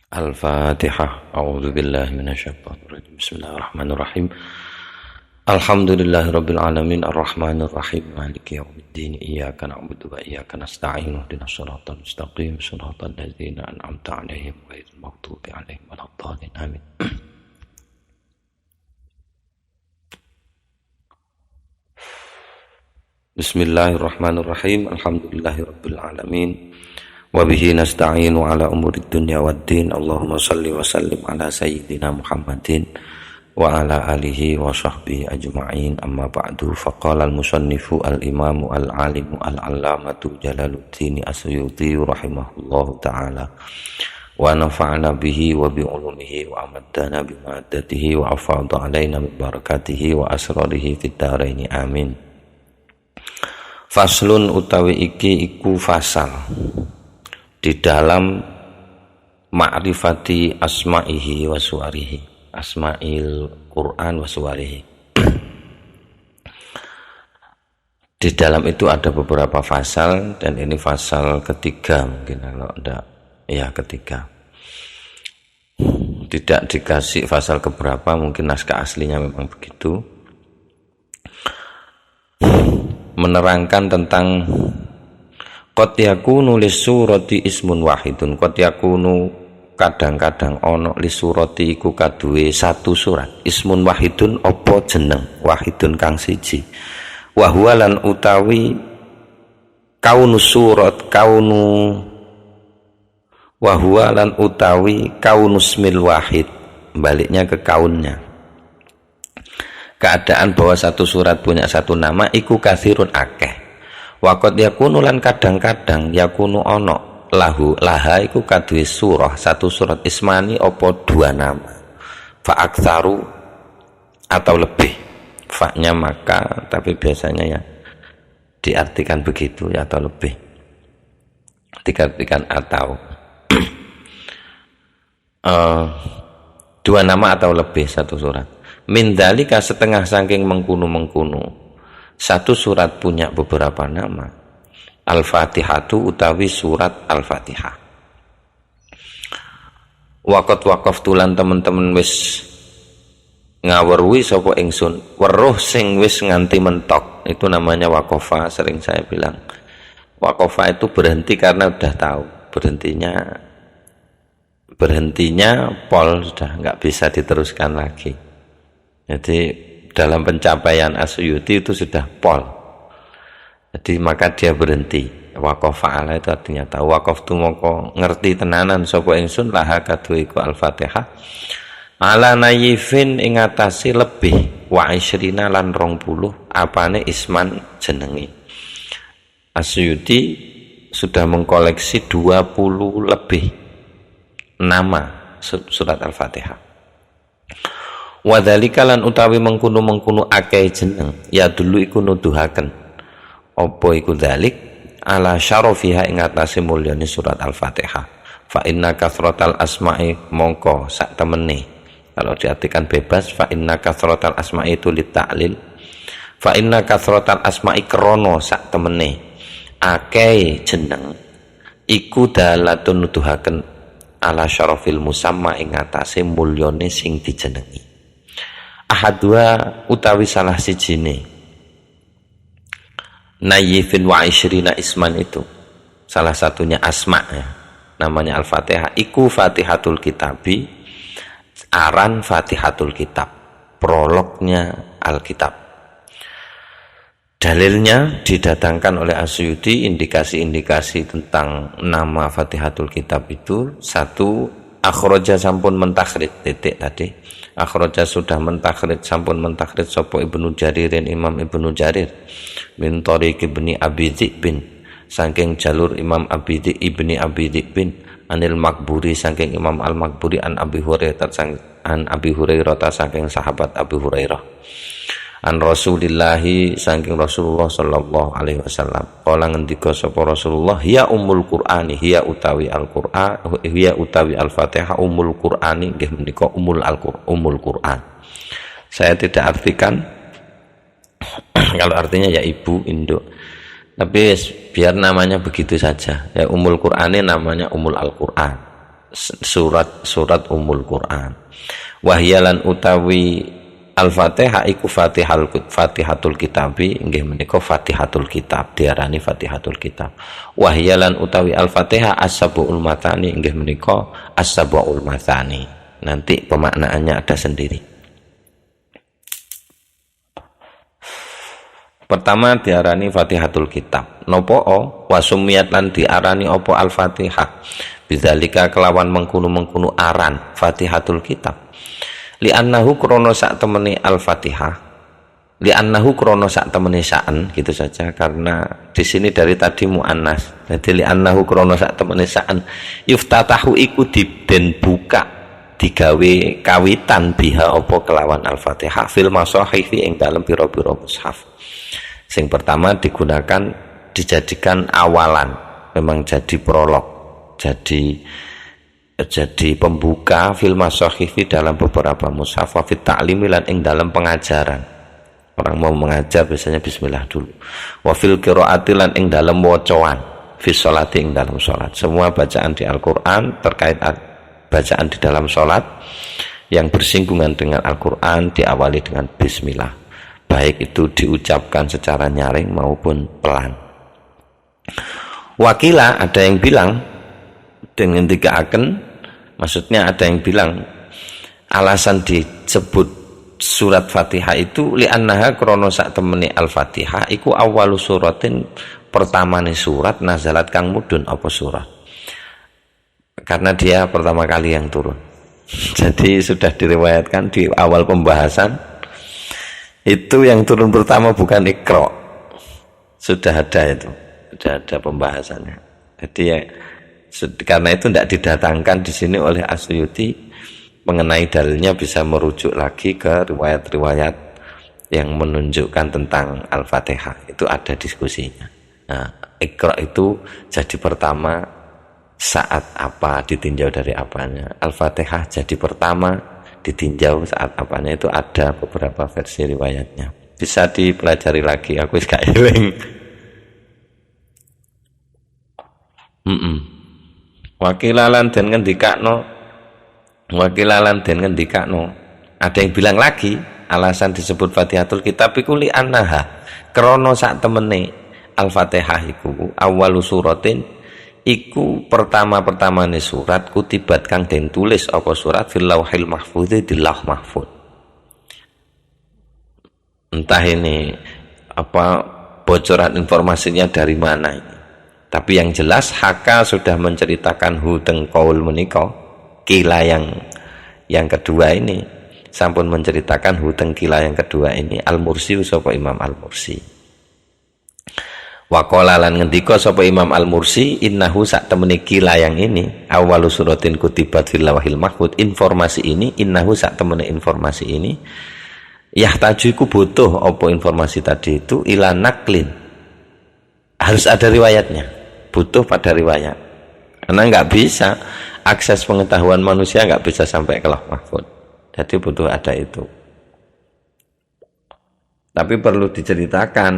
Al-Fatihah. A'udzu billahi minasyaitonir rajim. Bismillahirrahmanirrahim. Alhamdulillahirabbil alamin arrahmanir rahim maliki yaumiddin iyyaka na'budu wa iyyaka nasta'in ihdinas siratal mustaqim siratal ladzina an'amta 'alaihim ghairil maghdubi 'alaihim waladdallin amin. Bismillahirrahmanirrahim. Alhamdulillahirabbil alamin. Wa bihi nasta'inu ala umuri dunya waddin. Allahumma salli wa sallim ala sayyidina Muhammadin wa ala alihi wa sahbihi ajma'in. Amma ba'du. Faqala al-musannifu al-imamu al-alimu al-allamatu Jalaluddin As-Suyuti rahimahullahu ta'ala wa nafa'ana bihi wa bi'ulumihi wa amaddana bimaddatihi wa afadha alaina min barakatihi wa asrarihi fid dharaini amin. Faslun utawi iki iku fasal di dalam ma'rifati asma'ihi wa suwarihi, asma'il Quran wa suwarihi. Di dalam itu ada beberapa fasal dan ini fasal ketiga mungkin, kalau enggak ya ketiga. Tidak dikasih fasal keberapa, mungkin naskah aslinya memang begitu. Menerangkan tentang qad yakunu lisurati ismun wahidun. Qad yakunu kadang-kadang ono lisurati iku kaduwe satu surat. Ismun wahidun opo jeneng, wahidun kang siji. Wa huwa lan utawi kaunu surat kaunu wa huwa lan utawi kaunusmil wahid, baliknya ke kaunnya. Keadaan bahwa satu surat punya satu nama iku kathirun akeh. Waqad yakunu lan kadang-kadang yakunu ono lahu laha iku kaduwe surah satu surat ismani opo dua nama. Fa aktsaru atau lebih. Fa-nya maka, tapi biasanya ya diartikan begitu ya, atau lebih. Diartikan atau dua nama atau lebih satu surat. Min dzalika setengah saking mengkunu-mengkunu. Satu surat punya beberapa nama. Al-Fatihatu utawi surat Al-Fatihah. Waqaf tulan temen-temen wis ngawerui sapa ingsun, weruh sing wis nganti mentok. Itu namanya waqafa, sering saya bilang. Waqafa itu berhenti karena udah tahu berhentinya pol, sudah nggak bisa diteruskan lagi. Jadi dalam pencapaian As-Suyuti itu sudah pol. Jadi maka dia berhenti. Waqafa ala itu artinya tahu. Waqaf tu moko ngerti tenanan sapa ingsun laha kadue iku Al-Fatihah. Ala nayifin ing atase lebih wa isyrina lan 20 apane isman jenenge. As-Suyuti sudah mengkoleksi 20 lebih nama surat Al-Fatihah. Wadzalika lan utawi mengkunu akeh jeneng ya dulu iku nuduhaken apa iku dzalik ala syarafiha ing atase mulyane surat Al-Fatihah. Fa inna kathratal asma'i mongko sak temene, kalau diartikan bebas, fa inna kathratal asma'i itu litta'lil. Fa inna kathratal asma'i krono sak temene akeh jeneng iku dalatun nuduhaken ala syarafil musamma ing atase mulyane sing dijenengi. Ahadwa utawi salah sijine nayifin wa isyrina isman, itu salah satunya asma ya, namanya Al-Fatihah iku Fatihatul Kitabi, aran Fatihatul Kitab, prolognya Alkitab. Dalilnya didatangkan oleh As-Suyuti, indikasi-indikasi tentang nama Fatihatul Kitab itu. Satu, akhraja sampun mentakhrij, titik tadi. Akhraja sudah mentakhrij, sampun mentakhrij sapa Ibnu Jaririn, Imam Ibnu Jarir min tariq Ibni Abi Dzibin, saking jalur Imam Ibni Abi Dzibin, anil Makburi saking Imam Al-Makburi, an Abi Hurairah saking sahabat Abi Hurairah, an Rasulillahi saking Rasulullah sallallahu alaihi wasallam. Kala ngendika sapa Rasulullah, ya ummul Qur'ani, hiya utawi Al-Qur'an, hiya utawi Al-Fatihah, ummul Qur'ani, nggih menika ummul Qur'an. Saya tidak artikan kalau artinya ya ibu induk, tapi biar namanya begitu saja ya. Ummul Qur'ani namanya Ummul Al-Qur'an, surat Ummul Quran. Wahyalan utawi Al-Fatihah iku Fatihatul Kitabi, nggih menika Fatihatul Kitab, diarani Fatihatul Kitab. Wahyalan utawi Al-Fatihah as-sab'ul matani, nggih menika as-sab'ul matani. Nanti pemaknaannya ada sendiri. Pertama diarani Fatihatul Kitab. Nopo wasumiyat lan diarani opo Al-Fatihah. Bidzalika kelawan mengkunu aran Fatihatul Kitab. Li'annahu krono sak temeni Al-Fatihah. Li'annahu krono sak temeni sa'an, gitu saja, karena di sini dari tadi muannas. Jadi li'annahu krono sak temeni sa'an yuftatahu iku den buka digawe kawitan biha opo kelawan Al-Fatihah fil masahifi ing dalem pira-pira mushaf. Sing pertama dijadikan awalan, memang jadi prolog, jadi pembuka fil masahifi dalam beberapa mushaf, wa fit ta'limi lan ing dalam pengajaran. Orang mau mengajar biasanya bismillah dulu. Wa fil qiraati lan ing dalam wacoan, fi sholati ing dalam salat. Semua bacaan di Al-Qur'an terkait bacaan di dalam salat yang bersinggungan dengan Al-Qur'an diawali dengan bismillah. Baik itu diucapkan secara nyaring maupun pelan. Wakila ada yang bilang dengan dikaaken, maksudnya ada yang bilang alasan disebut surat Fatihah itu li'annaha krono sak temeni Al-Fatihah iku awalu suratin, pertamane surat nazalat kang mudun apa surat, karena dia pertama kali yang turun. Jadi sudah diriwayatkan di awal pembahasan itu yang turun pertama bukan Iqra, sudah ada pembahasannya. Jadi ya, karena itu tidak didatangkan di sini oleh Asyuti mengenai dalilnya, bisa merujuk lagi ke riwayat-riwayat yang menunjukkan tentang Al-Fatihah, itu ada diskusinya. Nah, Iqra itu jadi pertama saat apa, ditinjau dari apanya. Al-Fatihah jadi pertama ditinjau saat apanya, itu ada beberapa versi riwayatnya, bisa dipelajari lagi, aku gak eling. Wakilalan dan ngendikakno, ada yang bilang lagi alasan disebut Fatihatul Kitab iku li annaha krono sak temene Al-Fatihah iku awalu suratin iku pertama-pertamane surat kutibat kang den tulis apa surat fil lauhil mahfuz, di lauh mahfuz. Entah ini apa bocoran informasinya dari mana ini, tapi yang jelas Haka sudah menceritakan huteng qaul menika, kila yang kedua ini sampun menceritakan huteng kila yang kedua ini Al-Mursi sapa Imam Al-Mursi. Wa qala lan ngendika sapa Imam Al-Mursi innahu sak temene kila yang ini awalu suratin kutibat fil lawahil mahfuz, informasi ini innahu sak temene informasi ini yahtaju iku butuh apa informasi tadi itu ila naklin, harus ada riwayatnya, butuh pada riwayat, karena nggak bisa akses pengetahuan manusia nggak bisa sampai ke lauh mahfuz, jadi butuh ada itu. Tapi perlu diceritakan,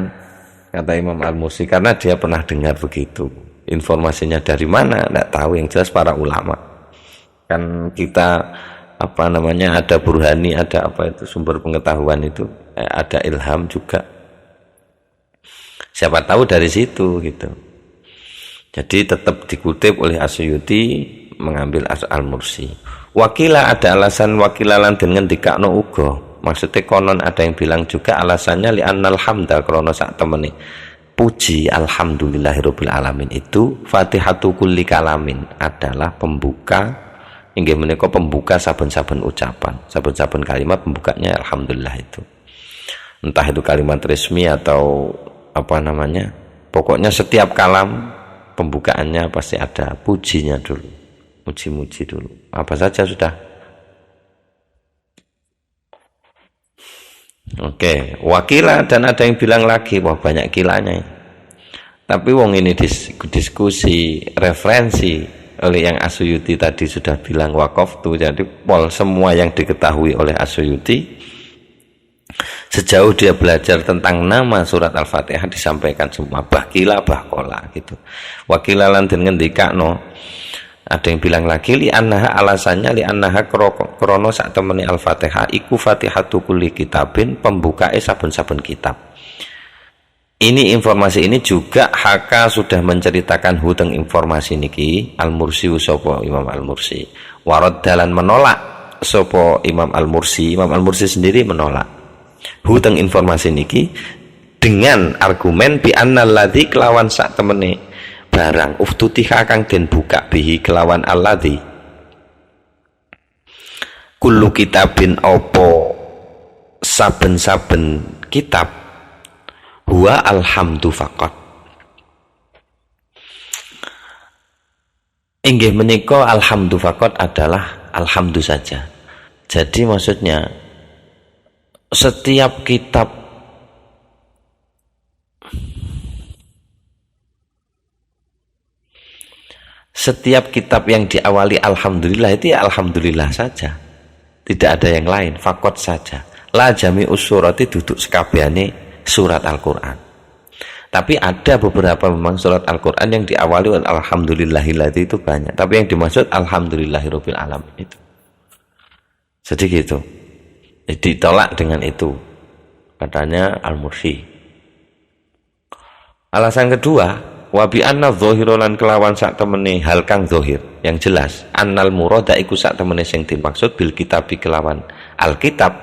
kata Imam Al-Mursi, karena dia pernah dengar begitu. Informasinya dari mana nggak tahu, yang jelas para ulama. Kan kita ada burhani, ada apa itu sumber pengetahuan itu, ada ilham juga, siapa tahu dari situ gitu. Jadi tetap dikutip oleh Asyuti mengambil Al-Mursi. Wakila ada alasan wakilalan dengan dikakno uga, maksudnya konon ada yang bilang juga alasannya li annal hamda krono sak temene puji alhamdulillahirabbil alamin itu fatihatu kulli kalamin, adalah pembuka, inggih menika pembuka saben-saben ucapan, saben-saben kalimat pembukanya alhamdulillah itu. Entah itu kalimat resmi atau pokoknya setiap kalam pembukaannya pasti ada pujinya dulu, muji-muji dulu, apa saja sudah. Oke, wakila dan ada yang bilang lagi, wah banyak kilanya. Tapi wong ini diskusi referensi oleh yang Asyuti tadi sudah bilang wakaf tuh, jadi semua yang diketahui oleh Asyuti sejauh dia belajar tentang nama surat Al-Fatihah disampaikan semua, bahkila bahkola gitu. Wakilalan dan ngendikakno Ada yang bilang lagi li annaha, alasannya li annaha krono sak temene al-Fatihah iku fatihatu kulli kitabin, pembukae saben-saben kitab. Ini informasi ini juga Haka sudah menceritakan huteng informasi niki Al-Mursi sapa Imam Al-Mursi. Warad dalan menolak sapa Imam Al-Mursi. Imam Al-Mursi sendiri menolak huteng informasi niki dengan argumen bi annal ladzi kelawan sak temene barang uftutiha kang den buka bihi kelawan alladzi kullu kitabin opo saben-saben kitab huwa alhamdu faqat, inggih menika alhamdu faqat adalah alhamdu saja. Jadi maksudnya setiap kitab yang diawali alhamdulillah itu ya alhamdulillah saja, tidak ada yang lain, fakot saja. La jami usurati duduk sekabehane surat Al-Quran. Tapi ada beberapa memang surat Al-Quran yang diawali oleh alhamdulillahilladzi, itu banyak, tapi yang dimaksud alhamdulillahirabbil alamin itu. Jadi gitu, ditolak dengan itu katanya Al-Mursi. Alasan kedua, wa bi anna dzahiran kelawan sak temene hal kang zahir yang jelas, annal murada iku sak temene sing dimaksud bil kitabi kelawan alkitab,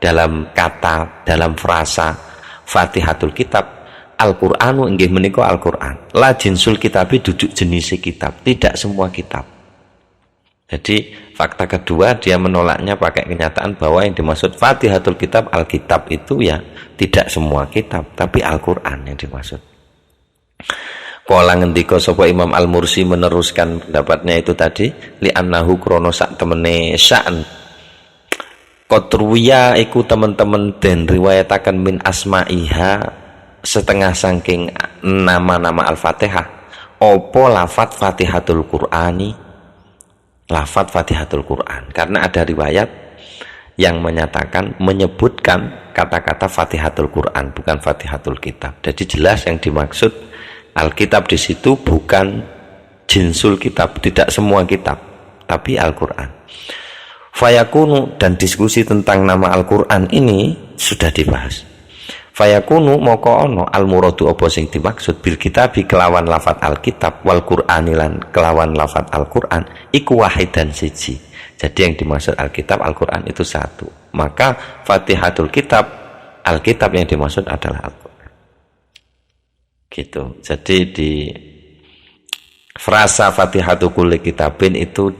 dalam kata, dalam frasa Fatihatul Kitab, Al-Qur'anu inggih menika Al-Qur'an. La jinsul kitabi duduk jenis kitab, tidak semua kitab. Jadi fakta kedua dia menolaknya pakai kenyataan bahwa yang dimaksud Fatihatul Kitab, Alkitab itu ya tidak semua kitab, tapi Al-Qur'an yang dimaksud. Kala ngendika sapa Imam Al-Mursi meneruskan pendapatnya itu tadi, li annahu krono sak temene sya'an Qotruya iku teman-teman den riwayataken min asma'iha setengah saking nama-nama Al-Fatihah opo lafat Fatihatul Qur'ani, lafat Fatihatul Qur'an, karena ada riwayat yang menyebutkan kata-kata Fatihatul Qur'an, bukan Fatihatul Kitab. Jadi jelas yang dimaksud Alkitab di situ bukan jinsul kitab, tidak semua kitab, tapi Al-Qur'an. Fayakunu, dan diskusi tentang nama Al-Qur'an ini sudah dibahas. Fayakunu moko ono al-muradu apa sing dimaksud bil kitabi kelawan lafat Alkitab wal Qur'ani lan kelawan lafat Al-Qur'an iku wahidan siji. Jadi yang dimaksud Alkitab, Al-Qur'an itu satu. Maka Fatihatul Kitab, Alkitab yang dimaksud adalah Al-Qur'an. Gitu. Jadi di frasa Fatihatul kulli kitabin itu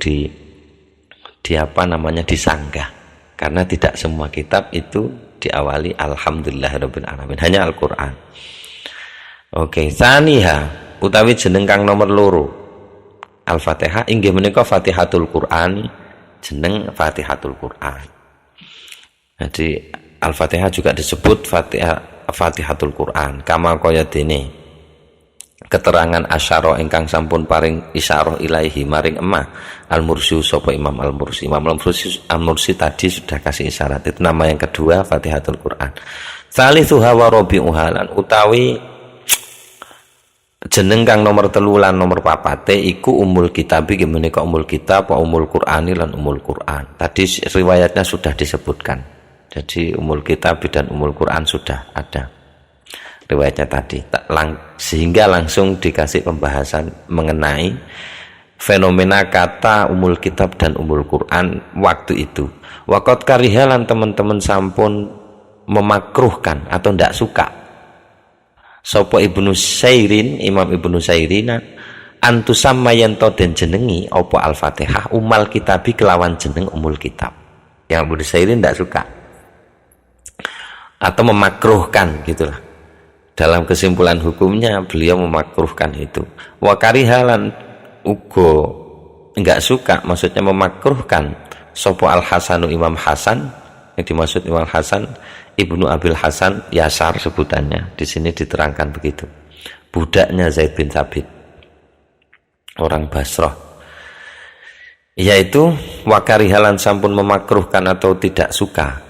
disanggah, karena tidak semua kitab itu diawali alhamdulillahirabbil alamin, hanya Al-Qur'an. Oke, saniha utawi jeneng kang nomor loro Al-Fatihah inggih menika Fatihatul Qur'an, jeneng Fatihatul Qur'an. Jadi Al-Fatihah juga disebut Fatihatul Qur'an kama kaya dene keterangan asyara ingkang sampun paring isyarah ilaihi maring emah Al-Mursi sapa Imam Al-Mursi. Imam Al-Mursi tadi sudah kasih isyarat, itu nama yang kedua Fatihatul Qur'an. Salitsuha wa rabi'uha, lan utawi jeneng kang nomor 3 lan nomor 4 iku Umul Kitab, menika Umul Kitab wa Umul Qur'ani lan Umul Qur'an. Tadi riwayatnya sudah disebutkan. Jadi Umul Kitab dan Umul Qur'an sudah ada riwayatnya tadi, sehingga langsung dikasih pembahasan mengenai fenomena kata Umul Kitab dan Umul Qur'an waktu itu. Waqat karihalan teman-teman sampun memakruhkan atau tidak suka sapa Ibnu Sairin, Imam Ibnu Sairina antusamma yanto den jenengi apa Al-Fatihah Umal Kitabi kelawan jeneng Umul Kitab. Yang Ibnu Sairin tidak suka atau memakruhkan gitulah. Dalam kesimpulan hukumnya beliau memakruhkan itu. Wa karihalan ugo enggak suka, maksudnya memakruhkan sapa Al-Hasanu Imam Hasan, yang dimaksud Imam Hasan Ibnu Abil Hasan Yasar sebutannya. Di sini diterangkan begitu. Budaknya Zaid bin Thabit, orang Basrah. Yaitu wa karihalan sampun memakruhkan atau tidak suka.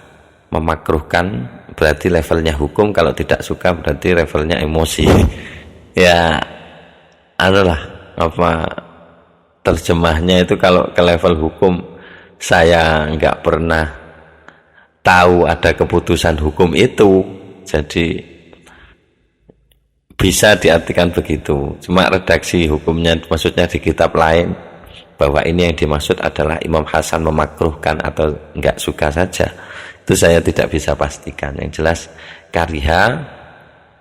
Memakruhkan berarti levelnya hukum, kalau tidak suka berarti levelnya emosi. Ya adalah apa, terjemahnya itu kalau ke level hukum saya nggak pernah tahu ada keputusan hukum itu, jadi bisa diartikan begitu. Cuma redaksi hukumnya maksudnya di kitab lain bahwa ini yang dimaksud adalah Imam Hasan memakruhkan atau nggak suka saja, itu saya tidak bisa pastikan. Yang jelas kariha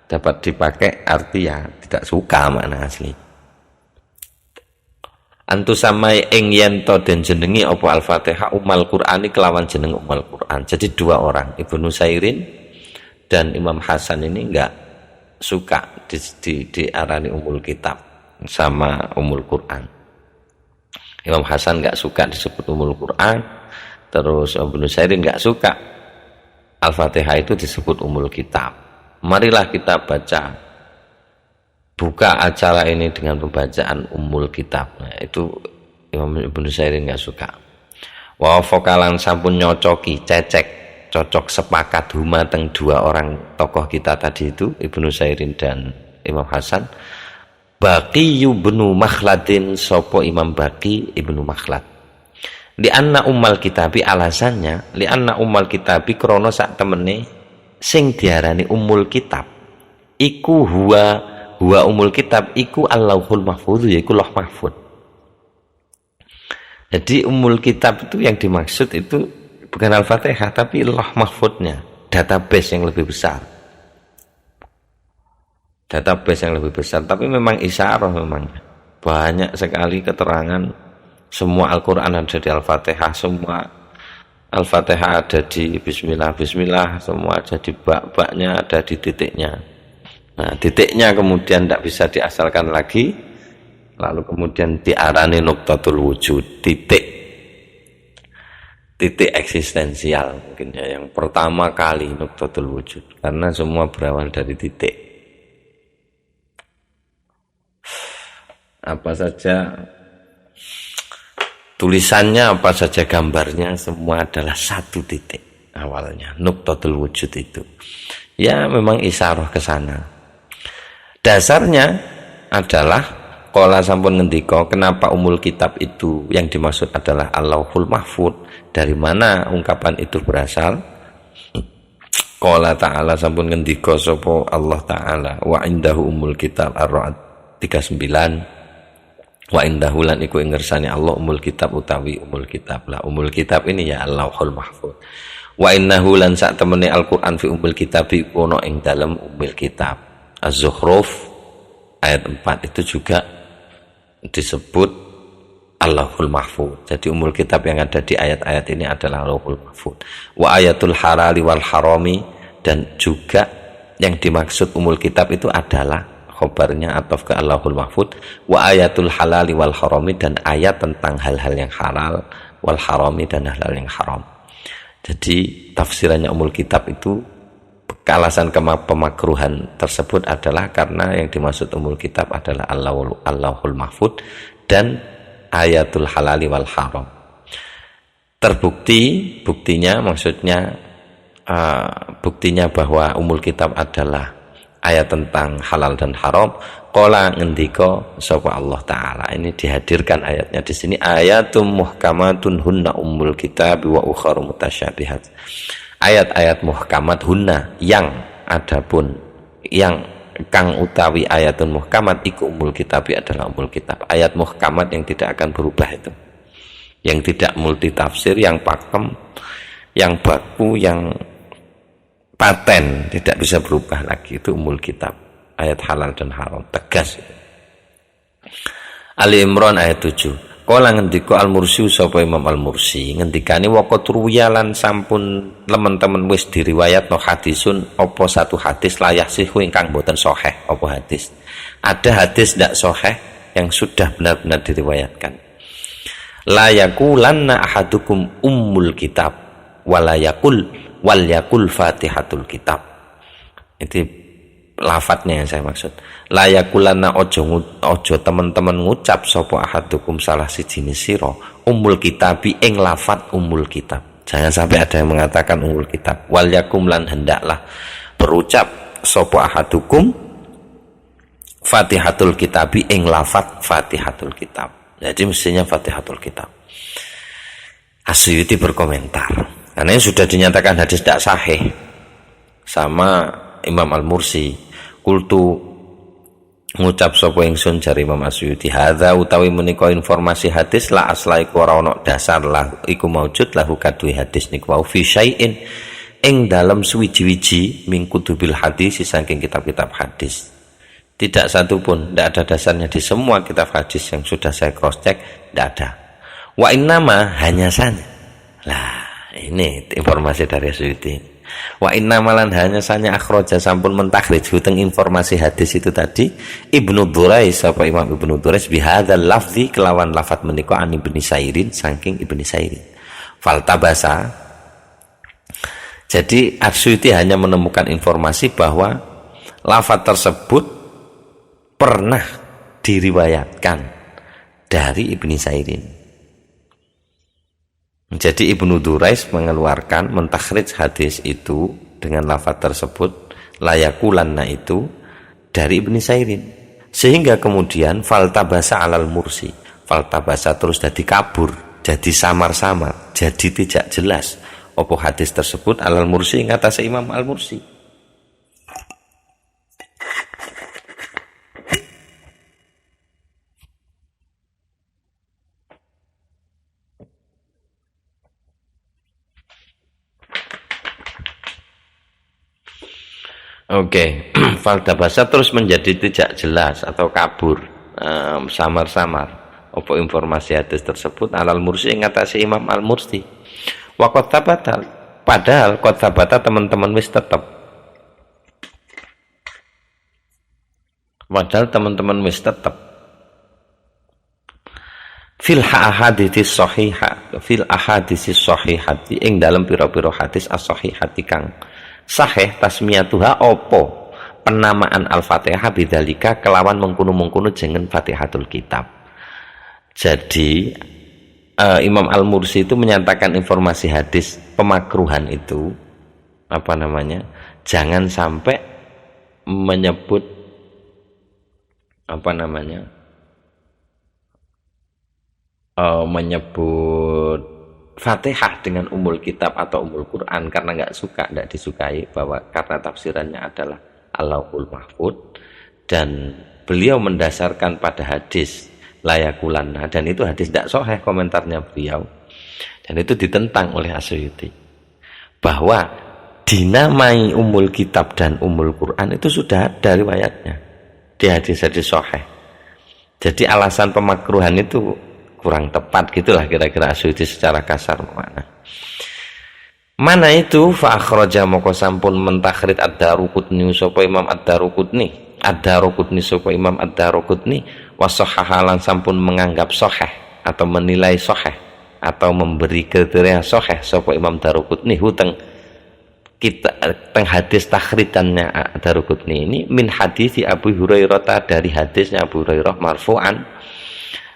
dapat dipakai arti ya tidak suka makna asli. Antu samai ing yen to den jenengi apa Al-Fatihah umal Qur'ani kelawan jeneng umal Qur'an. Jadi dua orang, Ibnu Sairin dan Imam Hasan ini enggak suka diarani umul kitab sama umul Qur'an. Imam Hasan enggak suka disebut umul Qur'an, terus Ibnu Sairin enggak suka Al-Fatihah itu disebut umul kitab. Marilah kita baca, buka acara ini dengan pembacaan umul kitab. Nah, itu Imam Ibnu Sairin nggak suka. Wa vokalan sampun nyocoki, cocok sepakat humateng dua orang tokoh kita tadi itu Ibnu Sairin dan Imam Hasan. Baqi ibnu Makhladin, sopo Imam Baqi ibnu Makhlad. Li anna ummal kitabi, alasannya li anna ummal kitabi krono sak temene sing diarani umul kitab iku huwa umul kitab iku Allahul Mahfudz, yaiku Lauh Mahfud. Jadi umul kitab itu yang dimaksud itu bukan Al-Fatihah tapi Lauh Mahfudnya, database yang lebih besar. Database yang lebih besar, tapi memang isyarah, memang banyak sekali keterangan semua Al-Qur'an ada di Al-Fatihah, semua Al-Fatihah ada di bismillah, semua ada di bak-baknya, ada di titiknya. Nah, titiknya kemudian tidak bisa diasalkan lagi, lalu kemudian diarani nuqtatul wujud, titik eksistensial mungkin ya, yang pertama kali nuqtatul wujud, karena semua berawal dari titik. Apa saja tulisannya, apa saja gambarnya, semua adalah satu titik awalnya, nuqtatul wujud itu. Ya memang isyarah ke sana. Dasarnya adalah qala sampun ngendika, kenapa umul kitab itu yang dimaksud adalah Allahul Mahfud. Dari mana ungkapan itu berasal? Qala ta'ala sampun ngendika sapa Allah taala, wa indahu umul kitab ar-ra'd 39. Wa indahu lan iku ing ngersane Allah umul kitab utawi umul kitab. Lah umul kitab ini ya Allahul Mahfud. Wa innahu lan sak temene Al-Qur'an fi umul kitab ono ing dalem umul kitab. Az-Zukhruf ayat 4 itu juga disebut Allahul Mahfud. Jadi umul kitab yang ada di ayat-ayat ini adalah Allahul Mahfud. Wa ayatul halali wal harami, dan juga yang dimaksud umul kitab itu adalah khobarnya atau ke Allahul Mahfud. Wa ayatul halali wal harami, dan ayat tentang hal-hal yang halal, wal harami, dan hal-hal yang haram. Jadi tafsirannya umul kitab itu, alasan pemakruhan tersebut adalah karena yang dimaksud umul kitab adalah Allahul Mahfud dan ayatul halali wal haram. Buktinya bahwa umul kitab adalah ayat tentang halal dan haram. Qala ngendika sapa Allah taala, ini dihadirkan ayatnya di sini, ayatum muhkamatun hunna umul kitab wa ukhra mutasyabihat. Ayat-ayat muhkamat hunna, yang adapun yang kang utawi ayatun muhkamat iku umul kitab adalah umul kitab. Ayat muhkamat yang tidak akan berubah itu, yang tidak multi tafsir, yang pakem, yang baku, yang paten, tidak bisa berubah lagi, itu umul kitab. Ayat halal dan haram tegas. Ali Imran ayat 7. Kala ngendika Al-Mursi sapa Imam Al-Mursi ngendikane waqat ruwiyalan sampun teman-teman wis diriwayatno hadisun apa satu hadis layah sihu ingkang boten sahih apa hadis. Ada hadis ndak sahih yang sudah benar-benar diriwayatkan. La yaqulanna ahadukum ummul kitab wal yakul fatihatul kitab. Itu lafadznya yang saya maksud. Layakulana ojo teman-teman ngucap sapa ahadukum salah siji sira umul kitabi ing lafadz umul kitab. Jangan sampai ada yang mengatakan umul kitab. Wal yakum lan hendaklah berucap sapa ahadukum fatihatul kitabi ing lafadz fatihatul kitab. Jadi mestinya Fatihatul Kitab. As-Suyuti berkomentar, karena ini sudah dinyatakan hadis tidak sahih sama Imam Al-Mursi. Kultu ngucap sapa ingsun jari Imam As-Suyuti, hadza utawi menika informasi hadis la asla iku ora ono dasar lah iku maujud lahu kadue hadis niku wa fi syai'in ing dalam suwiji-wiji min kutubil hadis saking kitab-kitab hadis. Tidak satu pun, tidak ada dasarnya di semua kitab hadis yang sudah saya cross check, tidak ada. Wa innama hanya saja. Lah, ini informasi dari Suyuti. Wa innama lan hanya saja akhraja sampun mentakhrij huteng informasi hadis itu tadi Ibnu Durais apa Imam Ibnu Durais bihadzal lafzi kelawan lafaz menika an Ibnu Sairin saking Ibnu Sairin. Faltabasa. Jadi Suyuti hanya menemukan informasi bahwa lafaz tersebut pernah diriwayatkan dari Ibnu Sairin. Jadi Ibnu Durais mengeluarkan mentakhrij hadis itu dengan lafaz tersebut layakulanna itu dari Ibnu Sairin, sehingga kemudian faltabasa alal mursi, faltabasa terus jadi kabur, jadi samar-samar, jadi tidak jelas opo hadis tersebut alal mursi ngatas Imam Al-Mursi. Oke, faltabasa terus menjadi tidak jelas atau kabur, samar-samar. Apa informasi hadis tersebut alal mursi ngatasi Imam Al-Mursi. Wa qad tabata, padahal qad tabata teman-teman wis tetep. Padahal teman-teman wis tetep. Fil ahaditsis sahihah, fil ahaditsis sahihati ing dalam pira-pira hadis as-sahihati kang sahih tasmiyatuha opo penamaan Al-Fatihah bidzalika kelawan mengkono-mengkono jeneng Fatihatul Kitab. Jadi Imam Al-Mursi itu menyatakan informasi hadis pemakruhan itu apa namanya? Jangan sampai menyebut apa namanya? Menyebut Fatihah dengan umul kitab atau umul Quran karena nggak suka, tidak disukai, bahwa karena tafsirannya adalah Allahul Mahfud dan beliau mendasarkan pada hadis layakulanna dan itu hadis tidak sahih komentarnya beliau dan itu ditentang oleh As-Suyuti bahwa dinamai umul kitab dan umul Quran itu sudah ada riwayatnya di hadis-hadis sahih. Jadi alasan pemakruhan itu kurang tepat gitulah kira-kira As-Suyuti secara kasar mana. Mana itu fa akhraja moko sampun mentakhrij Ad-Daruqutni sapa Imam Ad-Daruqutni, Ad-Daruqutni sapa Imam Ad-Daruqutni wa sahahalan sampun menganggap sahih atau menilai sahih atau memberi kriteria sahih sapa Imam Daruqutni huteng kita teng hadis takhrijannya Ad-Daruqutni ini min hadis Abu Hurairah dari hadisnya Abu Hurairah marfu'an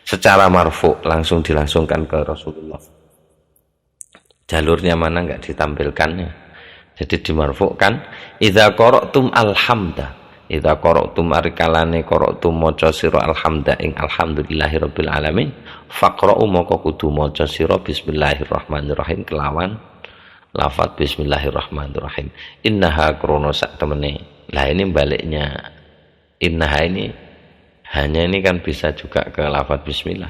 secara marfu langsung dilangsungkan ke Rasulullah. Jalurnya mana enggak ditampilkannya. Jadi dimarfu'kan idza qara'tum alhamda. Idza qara'tum arikalane qara'tum maca sira alhamda ing alhamdulillahirabbil alamin faqra'u maka kudu maca sira bismillahirrahmanirrahim kelawan lafaz bismillahirrahmanirrahim. Innaha krono sak temene. Lah ini baliknya innaha ini hanya ini kan bisa juga ke lafaz bismillah,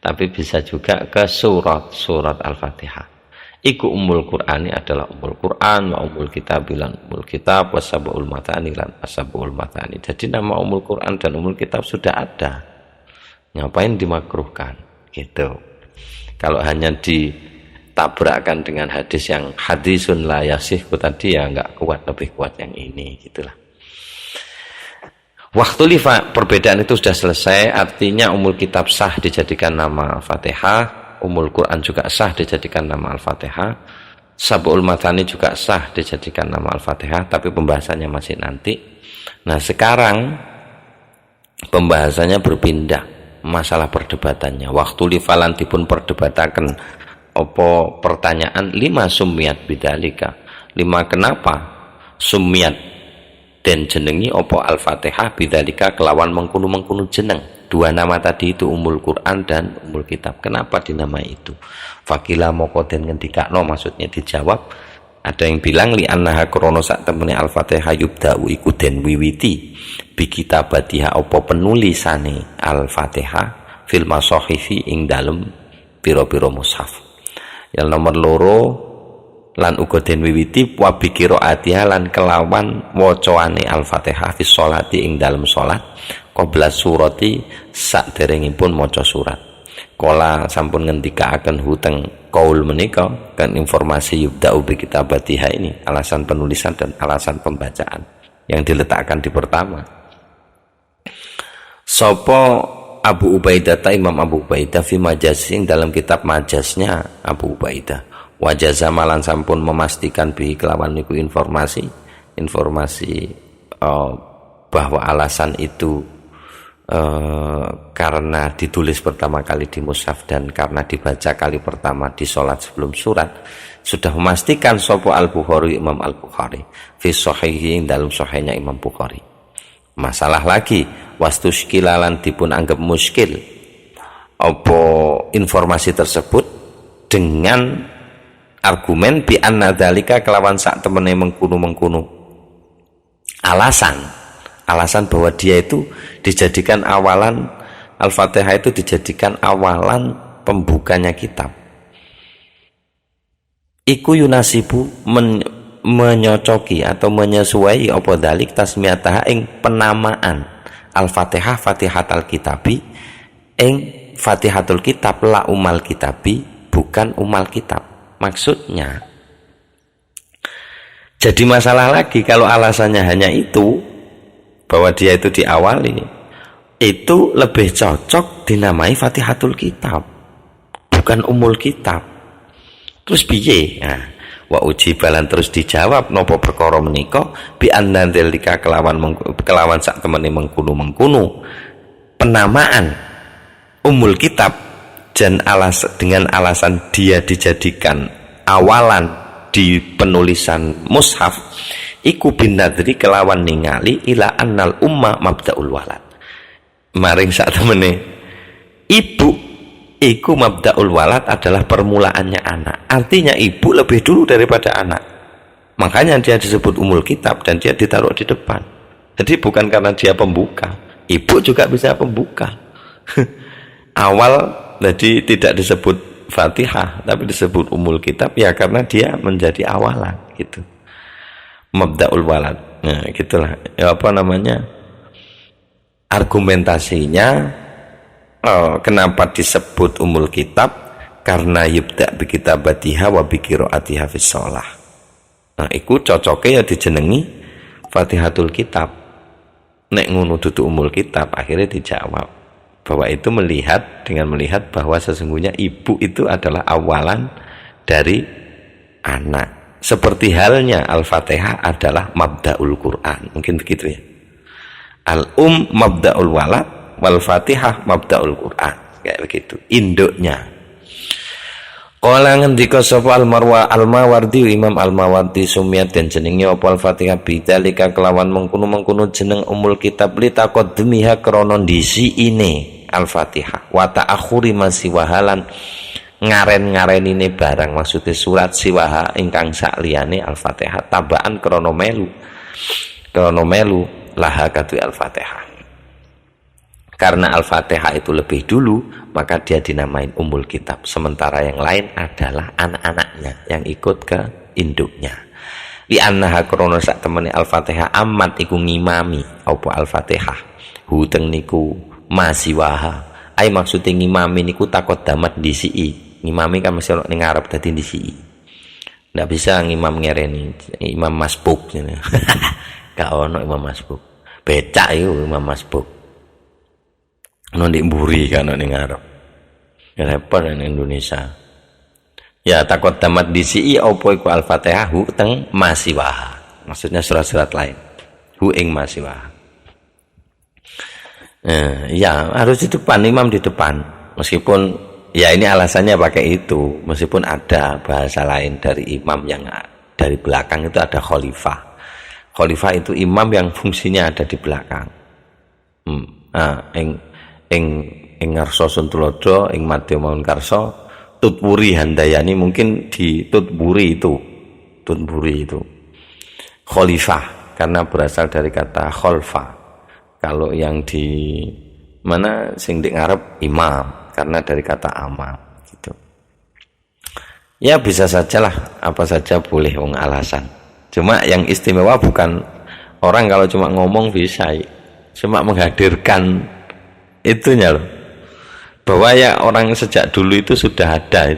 tapi bisa juga ke surat Al-Fatihah. Iku umul Qur'ani adalah umul Qur'an wa umul kitab lan umul kitab wasabul matani lan asabul matani. Jadi nama umul Qur'an dan umul kitab sudah ada. Ngapain dimakruhkan? Gitu. Kalau hanya ditabrakkan dengan hadis yang hadisun la yasih tadi ya enggak kuat, lebih kuat yang ini gitulah. Waktu lifa perbedaan itu sudah selesai, artinya umul kitab sah dijadikan nama Fatihah, umul Quran juga sah dijadikan nama Al-Fatihah, sab'ul matani juga sah dijadikan nama Al-Fatihah, tapi pembahasannya masih nanti. Nah sekarang pembahasannya berpindah, masalah perdebatannya. Waktu lifa lanti pun perdebatakan opo pertanyaan lima summiat bidalika, lima kenapa summiat dan jenengi opo Al-Fatihah bidzalika kelawan mengkunu jeneng Dua nama tadi itu Ummul Quran dan Ummul Kitab. Kenapa dinamai itu? Fakila moko den ngendikakno, maksudnya dijawab. Ada yang bilang li annaha krana sak temene Al-Fatihah yubda'u iku den wiwiti bi kitabatiha apa penulisane Al-Fatihah fil masahifi ing dalem pira-pira mushaf. Yang nomor loro lan uga den wiwiti wa bi qiraatiha lan kelawan wacaane Al-Fatihah fi sholati ing dalem salat qabla surati saderengipun maca surat. Kala sampun ngendikaaken huteng qaul menika kan informasi yubda'u bi kitabatiha ini, alasan penulisan dan alasan pembacaan yang diletakkan di pertama. Sopo Abu Ubaidah, Imam Abu Ubaidah fi majazin, dalam kitab majaznya Abu Ubaidah, wajaza malan sampun memastikan bihi kelawan niku informasi bahwa alasan itu karena ditulis pertama kali di mushaf dan karena dibaca kali pertama di sholat sebelum surat, sudah memastikan sopo Al-Bukhari, Imam Al-Bukhari fi sahihi, dalam sahihnya Imam Bukhari. Masalah lagi wastuskilalan dipun anggap muskil apa informasi tersebut dengan argumen bi anna dzalika kelawan sak temene mengkunu alasan bahwa dia itu dijadikan awalan, Al-Fatihah itu dijadikan awalan pembukanya kitab. Iku yunasibu menyocoki atau menyesuai apa dalik tasmiyataha ing penamaan Al-Fatihah Fatihatul Kitabi ing Fatihatul Kitab la umal kitabi, bukan umal kitab. Maksudnya jadi masalah lagi kalau alasannya hanya itu, bahwa dia itu diawali, itu lebih cocok dinamai Fatihatul Kitab, bukan Ummul Kitab. Terus piye? Nah, wa ujibalan terus dijawab nopo perkara menika bi annadzalika kelawan sak temene mengkunu penamaan Ummul Kitab dan dengan alasan dia dijadikan awalan di penulisan mushaf iku bin nadri kelawan ningali ila annal umma mabda'ul walad, maring sak temene ibu iku mabda'ul walad adalah permulaannya anak. Artinya ibu lebih dulu daripada anak, makanya dia disebut Ummul Kitab dan dia ditaruh di depan. Jadi bukan karena dia pembuka, ibu juga bisa pembuka. Awal jadi tidak disebut Fatihah tapi disebut Ummul Kitab ya karena dia menjadi awalan gitu, mabda'ul walad. Nah, gitulah ya, apa namanya, argumentasinya. Kenapa disebut Ummul Kitab? Karena yubda' bi kitabatiha wa bi qiraatiha fi shalah. Nah, iku cocoke ya dijenengi Fatihatul Kitab. Nek ngono dudu Ummul Kitab, akhirnya dijawab bahwa itu dengan melihat bahwa sesungguhnya ibu itu adalah awalan dari anak. Seperti halnya Al-Fatihah adalah mabda'ul Quran. Mungkin begitu ya. Al-Um mabda'ul walad, wal Fatihah mabda'ul Quran. Kayak begitu induknya. Qala ngendika sapa Al-Mawardi, Imam Al-Mawardi sumiyat dan jenenge apa Al-Fatihah bidzalika kelawan mengkono jeneng Ummul Kitab li taqaddumiha krana ndisiine Al-Fatihah wa ta'akhuri masiwahalan ngaren-ngarenine barang, maksudnya surat siwaha ingkang sakliyane Al-Fatihah tabaan krana melu laha katu Al-Fatihah. Karena Al-Fatihah itu lebih dulu, maka dia dinamain Ummul Kitab. Sementara yang lain adalah anak-anaknya yang ikut ke induknya. Li annaha krana sak temene Al-Fatihah amat iku ngimami apa Al-Fatihah huteng niku masiwaha. Ai maksude ngimami niku takut damat disii. Ngimami kan mesti ono ning ngarep dadi disii. Ndak bisa ngimam ngereni, imam masbuk. Gak ono imam masbuk. Becak iku imam masbuk. Nondik mburi kan ning ngarep. Ya repot ning Indonesia. Ya takut tamat disi apa iku Al-Fatihah hu teng masiwah. Maksudnya surat-surat lain. Hu ing masiwah. Ya harus di depan, imam di depan. Meskipun ya ini alasannya pakai itu, meskipun ada bahasa lain dari imam yang dari belakang itu ada khalifah. Khalifah itu imam yang fungsinya ada di belakang. ing ngarsa Suntulodo ing madya mawon karsa tutpuri handayani mungkin di tutpuri itu khalifah karena berasal dari kata khalfa. Kalau yang di mana sing di ngarep imam karena dari kata amam gitu. Ya bisa sajalah apa saja boleh wong alasan. Cuma yang istimewa bukan orang kalau cuma ngomong bisa, cuma menghadirkan itunya loh. Bahwa ya orang sejak dulu itu sudah ada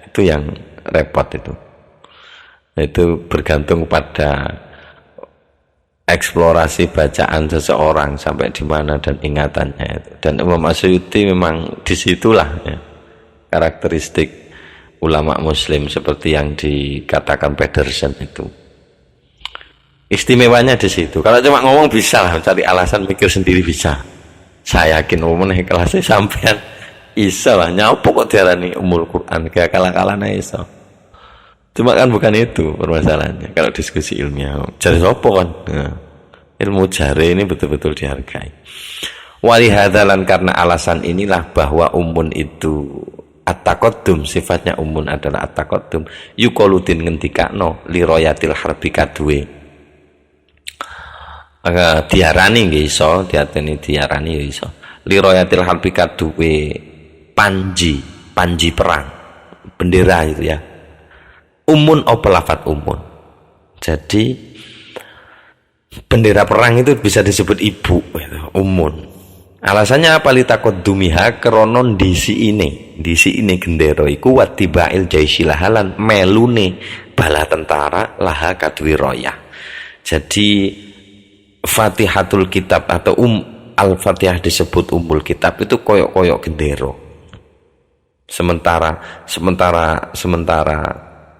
itu yang repot itu. Itu bergantung pada eksplorasi bacaan seseorang sampai di mana dan ingatannya itu. Dan Imam Asy'uti memang disitulah ya, karakteristik ulama muslim seperti yang dikatakan Pedersen itu. Istimewanya di situ. Kalau cuma ngomong bisa lah, cari alasan mikir sendiri bisa. Saya yakin umumnya kelasnya sampean iso lah, nyapo kok diarani umul Quran kayak kalah-kalahnya iso. Cuma kan bukan itu permasalahannya. Kalau diskusi ilmiah, jari sopo kan. Nah, ilmu jari ini betul-betul dihargai. Walihadalan karena alasan inilah bahwa umun itu at-taqaddum, sifatnya umun adalah at-taqaddum. Yuqaludin ngendikakno li royatil harbi kadue. Diarani nggih iso, diateni diarani ya iso. Li royatil harbi kadue panji perang. Bendera itu ya. Umun apa lafat umun. Jadi bendera perang itu bisa disebut ibu itu, umun. Alasannya apa? Litaqaddumiha kronon disi ini gendera iku wattibail jaisilahalan melune bala tentara laha kadwiroyah. Jadi Fatihatul Kitab atau Al-Fatihah disebut umul kitab itu koyok-koyok gendera. Sementara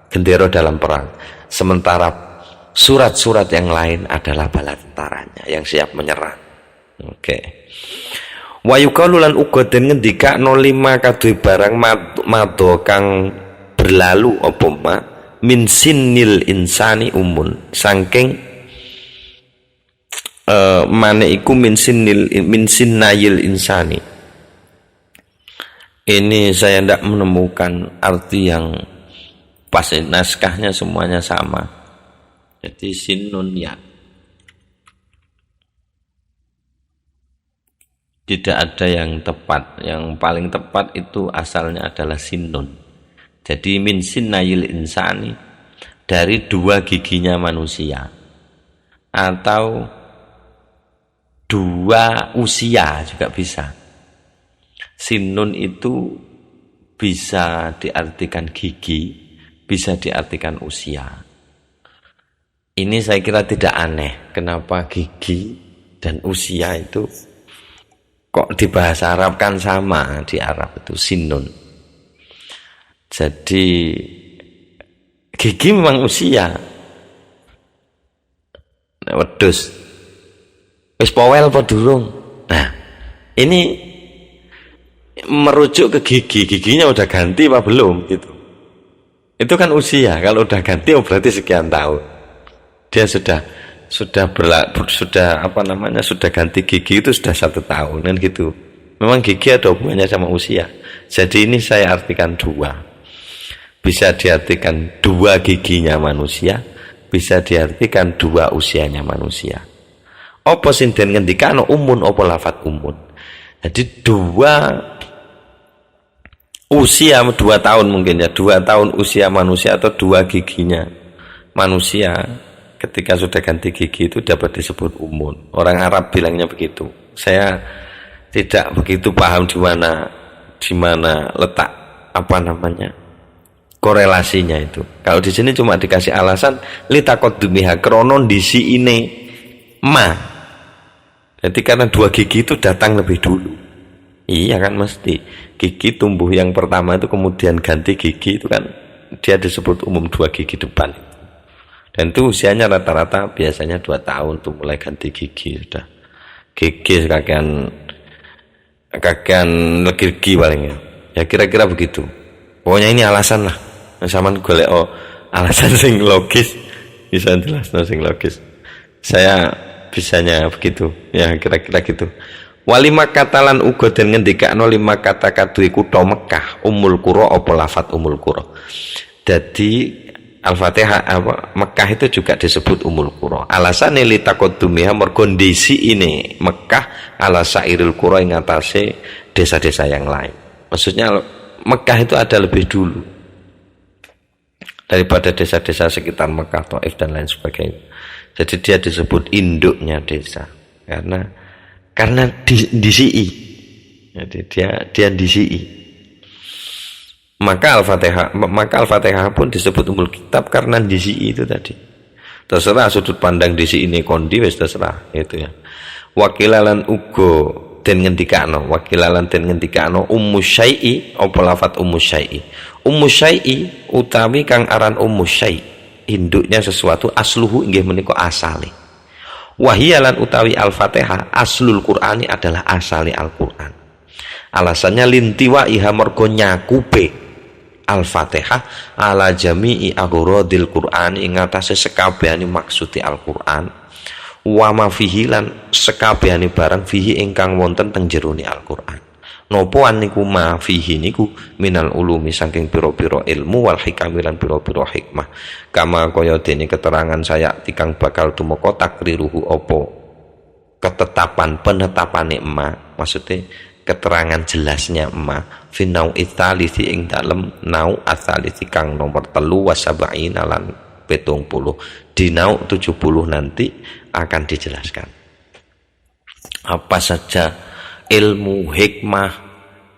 gendera dalam perang. Sementara surat-surat yang lain adalah bala tentaranya yang siap menyerang. Oke. Wa yuqalu lan uga den ngendikakno lima kadue barang mado kang berlalu apa ma min sinnil insani umun saking mane iku min sinnayil insani. Ini saya tidak menemukan arti yang pas, naskahnya semuanya sama. Jadi sinnun ya. Tidak ada yang tepat. Yang paling tepat itu asalnya adalah sinnun. Jadi min sinnayil insani, dari dua giginya manusia. Atau dua usia juga bisa. Sinnun itu bisa diartikan gigi, bisa diartikan usia. Ini saya kira tidak aneh. Kenapa gigi dan usia itu kok di bahasa Arab kan sama, di Arab itu sinnun. Jadi gigi memang usia. Wedhus wis powel apa durung? Nah, ini merujuk ke giginya udah ganti apa belum gitu. Itu kan usia. Kalau udah ganti berarti sekian tahun. Dia sudah ganti gigi itu sudah 1 tahun kan gitu. Memang gigi ada hubungannya sama usia. Jadi ini saya artikan dua. Bisa diartikan dua giginya manusia, bisa diartikan dua usianya manusia. Apa sing den ngendikano umun apa lafat umun. Jadi dua usia 2 tahun mungkin ya, 2 tahun usia manusia atau dua giginya manusia ketika sudah ganti gigi itu dapat disebut umun. Orang Arab bilangnya begitu. Saya tidak begitu paham di mana letak korelasinya itu. Kalau di sini cuma dikasih alasan litaqaddumiha kronon disi ini ma. Jadi karena dua gigi itu datang lebih dulu. Iya kan mesti. Gigi tumbuh yang pertama itu kemudian ganti gigi itu kan dia disebut umum 2 gigi depan. Dan itu usianya rata-rata biasanya 2 tahun tuh mulai ganti gigi sudah. Gigi kakean gigi palingnya. Ya kira-kira begitu. Pokoknya ini alasan lah. Sampeyan golek alasan sing logis bisa jelas sing logis. Saya bisanya begitu. Ya kira-kira gitu. Wali Makkah lan uga den ngendikakno lima kata kadue kutha Mekah Ummul Qura apa lafat Ummul Qura. Jadi Al-Fatihah Mekah itu juga disebut Ummul Qura. Alasane li taqaddumiha mergo ini Mekah ala sairil qura ing atase desa-desa yang lain. Maksudnya Mekah itu ada lebih dulu daripada desa-desa sekitar Mekah, Thaif dan lain sebagainya. Jadi dia disebut induknya desa karena DCI. Jadi dia DCI. Maka Al-Fatihah pun disebut Ummul Kitab karena DCI itu tadi. Terserah sudut pandang DCI ini kondi wis terserah itu ya. Wakilalan ugo den ngendikano Ummu Syai'i apa lafat Ummu Syai'i. Ummu Syai'i utawi kang aran Ummu Syai', induknya sesuatu asluhu inggih menika asale. Wahiyalan utawi Al-Fatihah aslul Qur'ani adalah asali Al-Qur'an. Alasannya lintiwa iha mergo nyakupe Al-Fatihah ala jami'i aghradil Qur'ani ing atase sekabehane maksude Al-Qur'an wa ma fihi lan sekabehane barang fihi ingkang wonten teng jerone Al-Qur'an. Napa niku ma fihi niku minal ulumi saking pira-pira ilmu wal hikam lan pira-pira hikmah. Kama kaya dene keterangan saya tikang bakal tumeka takriruhu apa penetapane emak, maksudnya keterangan jelasnya emak finau itsalisi ing dalem nau atsalisi kang nomor 3 wasab'ina lan 70 di nau 70 nanti akan dijelaskan apa saja ilmu hikmah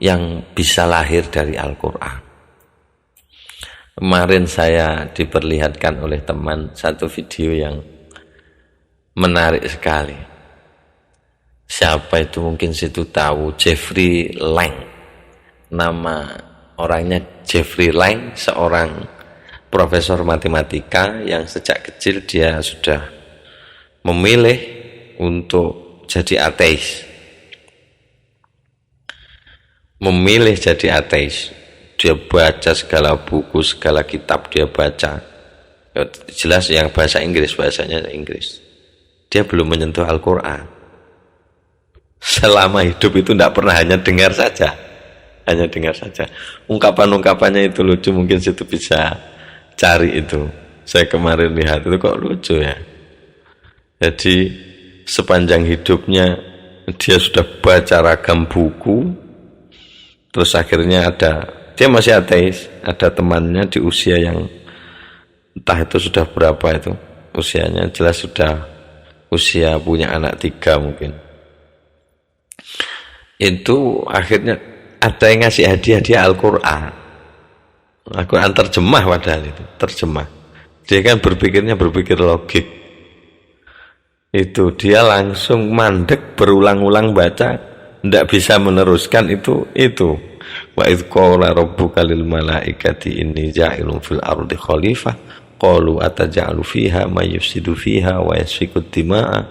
yang bisa lahir dari Al-Quran. Kemarin saya diperlihatkan oleh teman satu video yang menarik sekali. Siapa itu mungkin situ tahu, Jeffrey Lang. Nama orangnya Jeffrey Lang, seorang profesor matematika yang sejak kecil dia sudah memilih untuk jadi ateis. Memilih jadi ateis. Dia baca segala buku, segala kitab dia baca. Ya, jelas yang bahasa Inggris, bahasanya Inggris. Dia belum menyentuh Al-Quran. Selama hidup itu tidak pernah, hanya dengar saja. Hanya dengar saja. Ungkapan-ungkapannya itu lucu, mungkin situ bisa cari itu. Saya kemarin lihat itu kok lucu ya. Jadi sepanjang hidupnya dia sudah baca ragam buku. Terus akhirnya dia masih ateis, ada temannya di usia yang entah itu sudah berapa itu usianya, jelas sudah usia punya anak 3 mungkin. Itu akhirnya ada yang ngasih hadiah Al-Quran. Al-Quran terjemah padahal itu, terjemah. Dia kan berpikir logik. Itu dia langsung mandek berulang-ulang baca. Tidak bisa meneruskan itu. Wa idh qala rabbuka lil malaikati inni ja'ilun fil ardi khalifah qalu ataj'alu fiha may yufsidu fiha wa yasfiku dima'a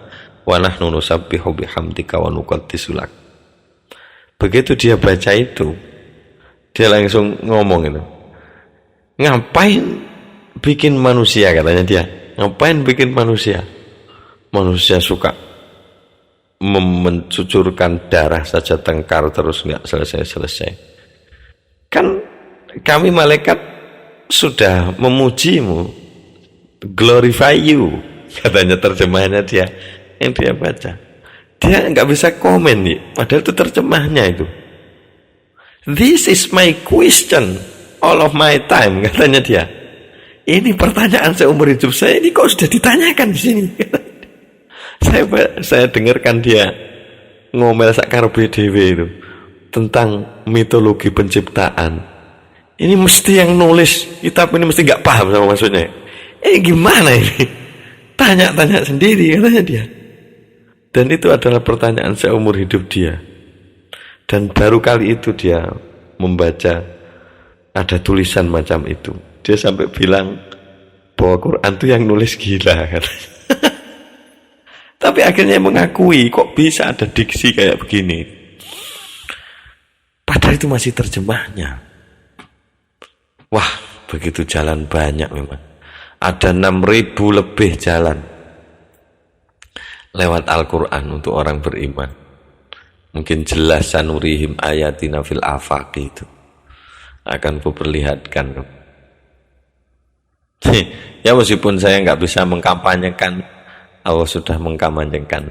wa nahnu nusabbihu bihamdika wa nuqaddisu lak. Begitu dia baca itu, dia langsung ngomong itu. Ngapain bikin manusia, katanya dia. Ngapain bikin manusia? Manusia suka mencucurkan darah saja, tengkar terus nggak selesai-selesai. Kan kami malaikat sudah memujimu, glorify you, katanya terjemahannya dia yang dia baca. Dia nggak bisa komen nih, padahal itu terjemahnya itu. This is my question all of my time, katanya dia. Ini pertanyaan seumur hidup saya, ini kok sudah ditanyakan di sini. Saya dengarkan dia ngomel sakarepe dhewe itu tentang mitologi penciptaan. Ini mesti yang nulis kitab ini mesti nggak paham sama maksudnya. Gimana ini? Tanya-tanya sendiri, katanya dia. Dan itu adalah pertanyaan seumur hidup dia. Dan baru kali itu dia membaca ada tulisan macam itu. Dia sampai bilang bahwa Quran itu yang nulis gila, katanya. Tapi akhirnya mengakui kok bisa ada diksi kayak begini. Padahal itu masih terjemahnya. Wah, begitu jalan banyak memang. Ada 6.000 lebih jalan lewat Al-Quran untuk orang beriman. Mungkin jelas sanurihim ayatina fil afaqi itu akan kuperlihatkan. Ya meskipun saya nggak bisa mengkampanyekan, Allah sudah mengkampanyekan.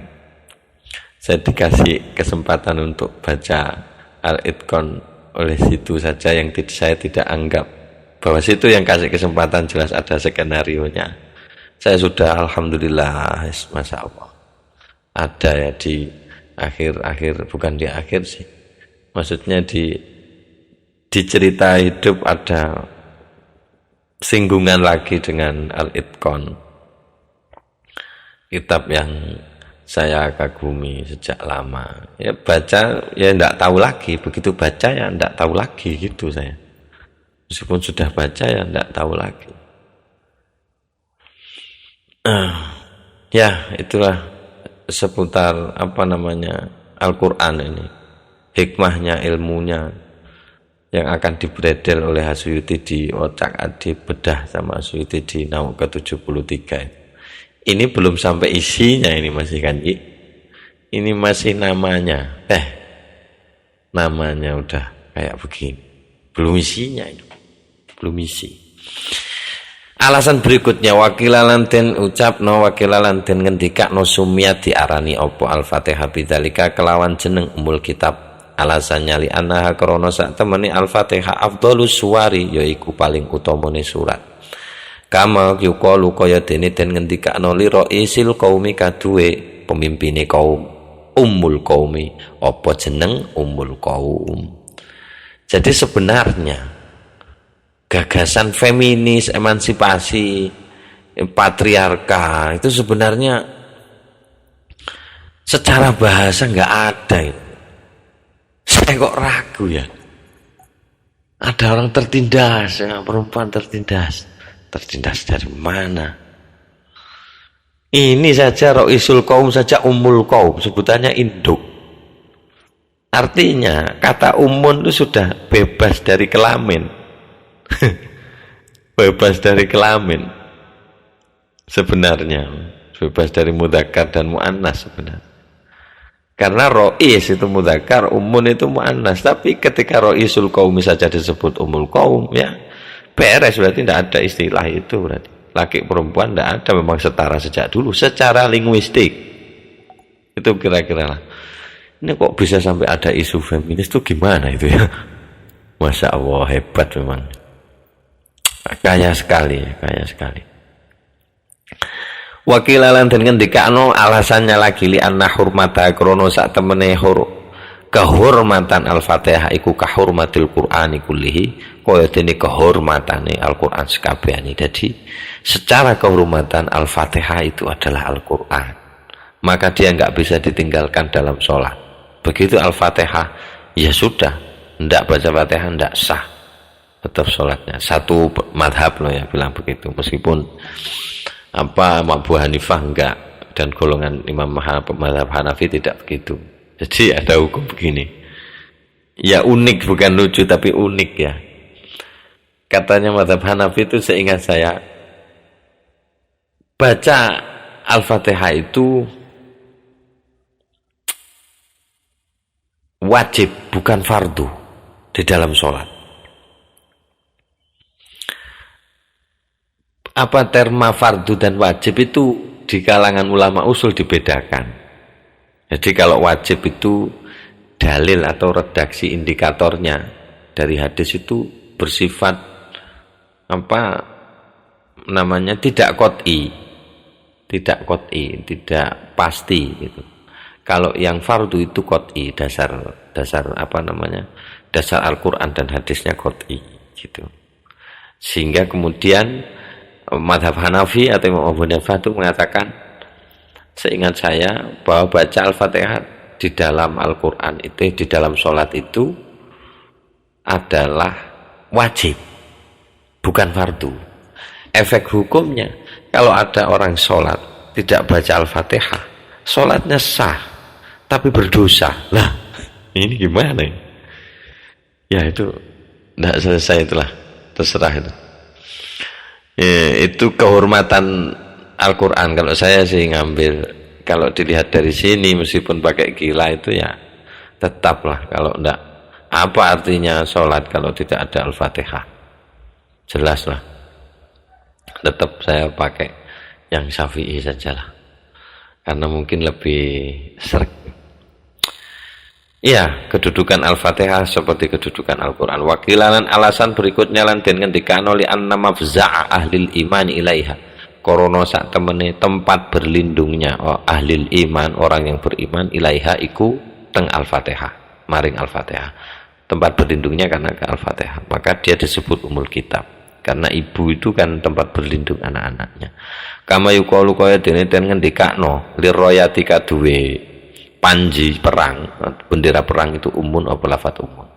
Saya dikasih kesempatan untuk baca Al-Itqan oleh situ saja yang saya tidak anggap bahwa situ yang kasih kesempatan, jelas ada skenario-nya. Saya sudah alhamdulillah, masya Allah, ada ya di akhir-akhir, bukan di akhir sih, maksudnya di cerita hidup ada singgungan lagi dengan Al-Itqan, kitab yang saya kagumi sejak lama. Ya baca ya enggak tahu lagi, begitu baca ya enggak tahu lagi gitu saya. Meskipun sudah baca ya enggak tahu lagi. Ya itulah seputar apa namanya Al-Quran ini, hikmahnya, ilmunya yang akan dibredel oleh Asyuyuti di otak-adik bedah sama Asyuyuti di Nauk ke-73. Ini belum sampai isinya ini masih kan, ini masih namanya, namanya udah kayak begini, belum isinya itu, belum isi. Alasan berikutnya, wakilalanten ucap no wakilalanten ngendika no sumia diarani opo al-fatihah bidzalika kelawan jeneng umul kitab. Alasannya li annaha krana sak temene al-fatihah afdhalus suwari, yaiku paling utamane surat. Kama yuqalu kaya dene den ngendikakno li raisil qaumi kaduwe pemimpine kaum, ummul qaumi, apa jeneng ummul qaum. Jadi sebenarnya gagasan feminis, emansipasi, patriarka itu sebenarnya secara bahasa nggak ada. Saya kok ragu ya. Ada orang tertindas, ya, perempuan tertindas. Tertindas dari mana? Ini saja Roisul Qaum saja Ummul Qaum, sebutannya induk. Artinya kata umun itu sudah bebas dari kelamin. Bebas dari kelamin. Sebenarnya bebas dari mudzakkar dan muannas sebenarnya. Karena rois itu mudzakkar, umun itu muannas. Tapi ketika Roisul Qaum saja disebut Ummul Qaum, ya beres, berarti tidak ada istilah itu, berarti laki perempuan tidak ada, memang setara sejak dulu secara linguistik. Itu kira-kira lah. Ini kok bisa sampai ada isu feminis itu gimana itu ya? Masya Allah, hebat memang. Kaya sekali, kaya sekali. Wakilalan dan ngendikano alasannya lagi li anna hurmata krono sak temene kehormatan Al-Fatihah iku kahurmatil Qur'ani kullihi, kaya dene kehormatane Al-Qur'an sekabehane. Jadi secara kehormatan Al-Fatihah itu adalah Al-Qur'an, maka dia enggak bisa ditinggalkan dalam sholat. Begitu Al-Fatihah, ya sudah, enggak baca Fatihah enggak sah tetap sholatnya. Satu madhab loh ya bilang begitu, meskipun Abu Hanifah enggak, dan golongan Imam Madhab Hanafi tidak begitu. Jadi ada hukum begini, ya unik, bukan lucu tapi unik ya. Katanya Madhab Hanafi itu, seingat saya, baca Al-Fatihah itu wajib, bukan fardu di dalam sholat. Apa terma fardu dan wajib itu di kalangan ulama usul dibedakan. Jadi kalau wajib itu dalil atau redaksi indikatornya dari hadis itu bersifat apa namanya, tidak qot'i, tidak pasti gitu. Kalau yang fardu itu qot'i, dasar apa namanya, dasar Al-Quran dan hadisnya qot'i gitu. Sehingga kemudian Madhab Hanafi atau Imam Abu Hanifah itu mengatakan, seingat saya, bahwa baca Al-Fatihah di dalam Al-Quran itu, di dalam sholat itu adalah wajib, bukan fardu. Efek hukumnya, kalau ada orang sholat tidak baca Al-Fatihah, sholatnya sah tapi berdosa. Lah ini gimana ya? Itu tidak selesai, itulah terserah itu. Ya, itu kehormatan Al-Quran. Kalau saya sih ngambil, kalau dilihat dari sini, meskipun pakai gila itu ya Tetaplah kalau enggak, apa artinya sholat kalau tidak ada Al-Fatihah? Jelaslah. Tetap saya pakai yang Syafi'i sajalah, karena mungkin lebih sering. Iya, kedudukan Al-Fatihah seperti kedudukan Al-Quran. Wakilalan alasan berikutnya lan den ngendikano li anna mafza'a ahlil iman ilaiha. Korono sak temene tempat berlindungnya ahlil iman, orang yang beriman, ilaiha iku teng Al-Fatihah, maring Al-Fatihah. Tempat berlindungnya karena ke Al-Fatihah. Maka dia disebut umul kitab. Karena ibu itu kan tempat berlindung anak-anaknya. Kama yuqalu kaya dene ten ngendikano liroyati kaduwe panji perang, bendera perang itu umun apa lafat umun.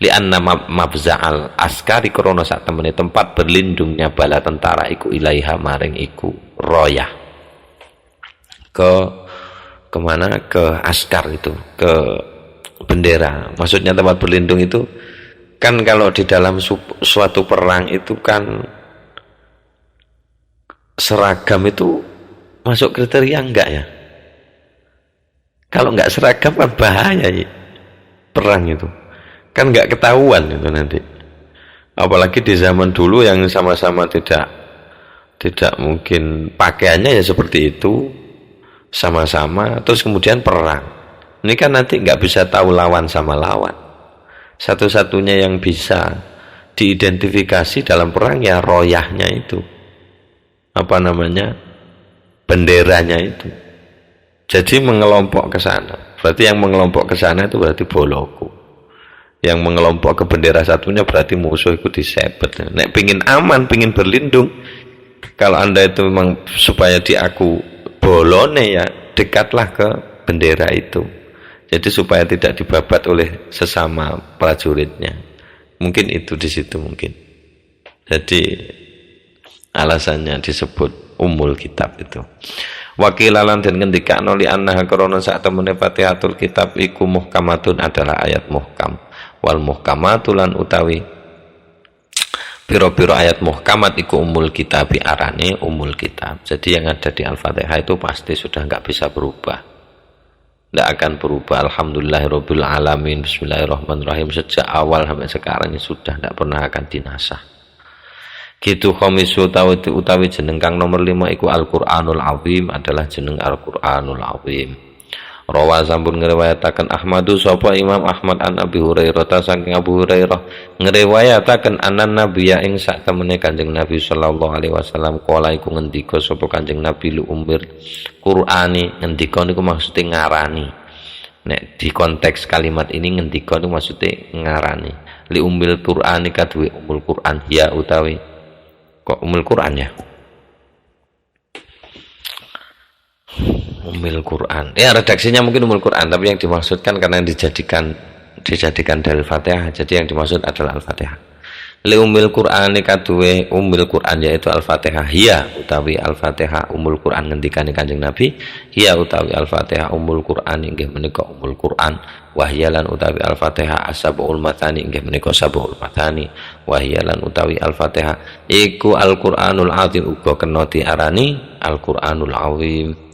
Li anna mafza'al askari krana sak temene tempat berlindungnya bala tentara iku ilaiha maring iku royah. Kemana? Ke askar itu, ke bendera. Maksudnya tempat berlindung itu kan kalau di dalam suatu perang itu kan seragam itu masuk kriteria enggak ya? Kalau nggak seragam kan bahaya ya. Perang itu kan nggak ketahuan itu nanti, apalagi di zaman dulu yang sama-sama tidak mungkin pakaiannya ya seperti itu sama-sama, terus kemudian perang. Ini kan nanti nggak bisa tahu lawan sama lawan. Satu-satunya yang bisa diidentifikasi dalam perang ya royahnya itu, apa namanya, benderanya itu. Jadi mengelompok ke sana. Berarti yang mengelompok ke sana itu berarti boloku. Yang mengelompok ke bendera satunya berarti musuh itu disebet. Nek pingin aman, pingin berlindung, kalau Anda itu memang supaya diaku bolone ya dekatlah ke bendera itu. Jadi supaya tidak dibabat oleh sesama prajuritnya. Mungkin itu di situ mungkin. Jadi alasannya disebut umul kitab itu. Wakilalan dan ngendikano li annaha krana sak temene Fatihatul Kitab iku muhkamatun adalah ayat muhkam. Wal muhkamatulan utawi piro-piro ayat muhkamat iku umul kitab arane umul kitab. Jadi yang ada di Al-Fatihah itu pasti sudah enggak bisa berubah. Enggak akan berubah. Alhamdulillahirabbil alamin. Bismillahirrahmanirrahim, sejak awal sampai sekarang ini sudah enggak pernah akan dinasah. Gitu khamisu utawi jeneng kang nomor 5 iku Al-Qur'anul Azim adalah jeneng Al-Qur'anul Azim. Rawa sampun ngriwayataken Ahmadu sapa Imam Ahmad an Abi Hurairah saking Abu Hurairah ngriwayataken anan nabiyya ing sak temene Kanjeng Nabi sallallahu alaihi wasallam kala iku ngendika sapa Kanjeng Nabi lu umir Qur'ani. Ngendika niku maksude ngarani. Nek di konteks kalimat ini ngendika niku maksude ngarani. Li umil Qur'ani kaduwe umul Qur'an ya utawi kok umul Quran ya, umul Quran ya, redaksinya mungkin umul Quran, tapi yang dimaksudkan karena yang dijadikan dari Fatihah, jadi yang dimaksud adalah Al-Fatihah. Li umil Quran kaduwe umul Quran yaitu Al-Fatihah, hiya utawi Al-Fatihah umul Quran ngendikane Kanjeng Nabi, hiya utawi Al-Fatihah umul Quran inggih menika umul Quran, wahyalan utawi Al-Fatihah asabul matani inggih menika sabul matani, wahyalan utawi Al-Fatihah iku Al-Qur'anul Azim uga kena diarani Al-Qur'anul Azim.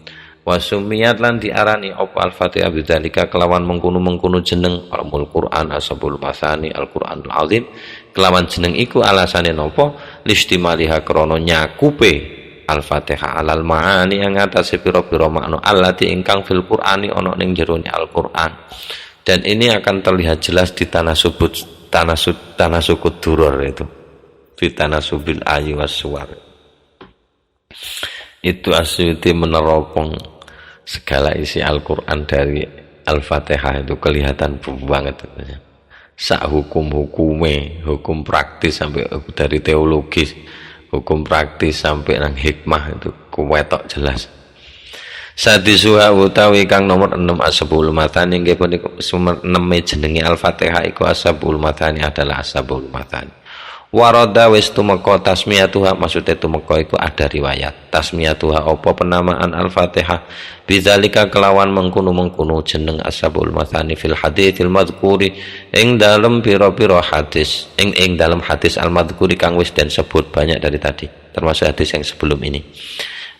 Wasumiyat lan diarani apa Al-Fatihah bidzalika kelawan mengkono-mengkono jeneng umul Quran asabul matani Al-Qur'anul Azim, kelawan jeneng iku alasane napa listimaliha krana nyakupe Al-Fatihah alal ma'ani yang atase pira-pira makna allati ingkang fil Qur'ani ana ning jerone Al-Qur'an. Dan ini akan terlihat jelas di tanasukut duror itu, di tanasubil ayi wassuar. Itu Asyuti meneropong segala isi Al-Quran dari Al-Fatihah itu kelihatan banget. Sak hukum-hukume, hukum praktis sampai dari teologis, hukum praktis sampai nang hikmah itu kuwetok jelas. Sadisuha utawi kang nomor 6 ashabul matani nggih punika 6 jenenge Al-Fatihah iku ashabul matani adalah ashabul matani. Warada wis tumeka tasmiyatuha, maksudnya tumeka iku ada riwayat tasmiyatuha apa penamaan Al-Fatihah bidzalika kelawan mengkono-mengkono jeneng ashabul matani fil haditsil madzkuri ing dalem pira-pira hadis ing dalem hadis al-madzkuri kang wis den sebut banyak dari tadi, termasuk hadis yang sebelum ini.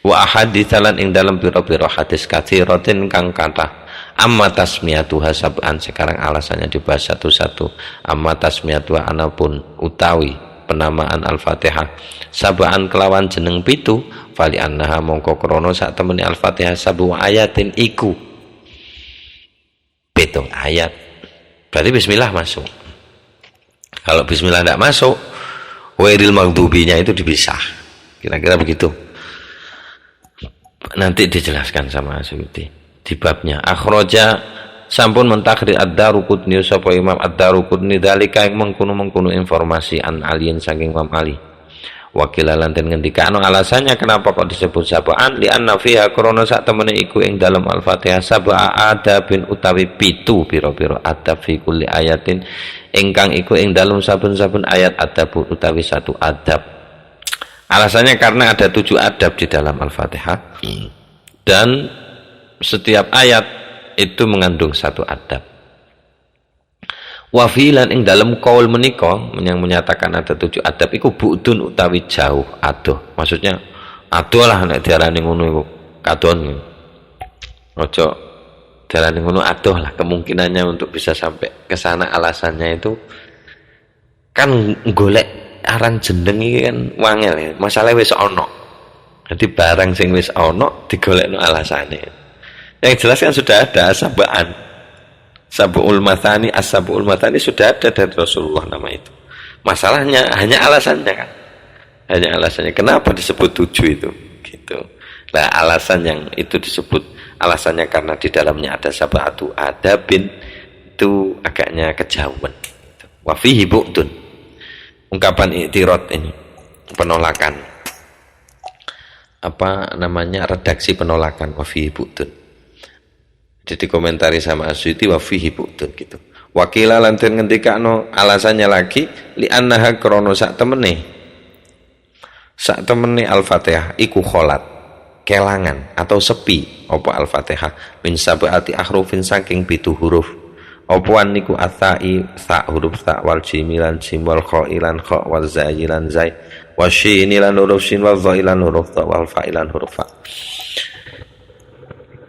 Wa ahaditsalan ing dalam pira-pira hadis katsiratin kang kathah Amma tasmiyatuha sab'an, sekarang alasannya dibahas satu-satu. Amma tasmiyatuha anapun utawi penamaan Al-Fatihah sab'an kelawan jeneng pitu, fali annaha mongko krana sak temene Al-Fatihah sabu ayatin iku pitung ayat. Berarti bismillah masuk. Kalau bismillah tidak masuk, wairil maghdubinya itu dipisah. Kira-kira begitu. Nanti dijelaskan sama Asyuti di babnya. Akhraja sampun mentakrir Ad-Daruqutni sapa Imam Ad-Daruqutni dalika yang mengkuno informasi an aliin saking Imam Ali. Wakilalan ten ngendikano alasannya kenapa kok disebut sab'an, li anna fiha krana sak temene iku ing dalam Al-Fatihah sab'a adabin utawi pitu pira-pira adab fi kulli ayatin ingkang iku ing dalam saben-saben ayat adab utawi satu adab. Alasannya karena ada 7 adab di dalam Al-Fatihah dan setiap ayat itu mengandung satu adab. Wafilan ing dalam kaul menika yang menyatakan ada 7 adab iku bu'dun utawi jauh adoh. Maksudnya adoh lah nek diarani ngono iku kadon. Ojo diarani ngono adoh lah, kemungkinannya untuk bisa sampai ke sana alasannya itu kan golek aran jeneng iki kan wangel ya. Masalah wis ana. Jadi barang sing wis ana digolekno alasane. Yang jelas kan sudah ada sabaan. Sab'ul Mathani, As-Sab'ul Mathani sudah ada dari Rasulullah nama itu. Masalahnya hanya alasannya kan. Hanya alasannya. Kenapa disebut 7 itu? Gitu. Nah, alasan yang itu disebut alasannya karena di dalamnya ada sab'atu adabin itu agaknya kejauhan. Wa fihi bu'dun. Ungkapan i'tirad ini, penolakan. Apa namanya? Redaksi penolakan wa fihi bu'dun. Jadi komentari sama Asyuti wa fihi bu'dun gitu. Wakila lanten ngendikano alasannya lagi li annaha krana sak temene Al-Fatihah iku kholat kelangan atau sepi apa Al-Fatihah min sab'ati ahrufin saking 7 huruf. Apa niku atsai sa huruf sa wal jimilan jim wal khailan kha wal zailan zai wasyinilan huruf shin wal zailan huruf ta wal fa'ilan huruf fa.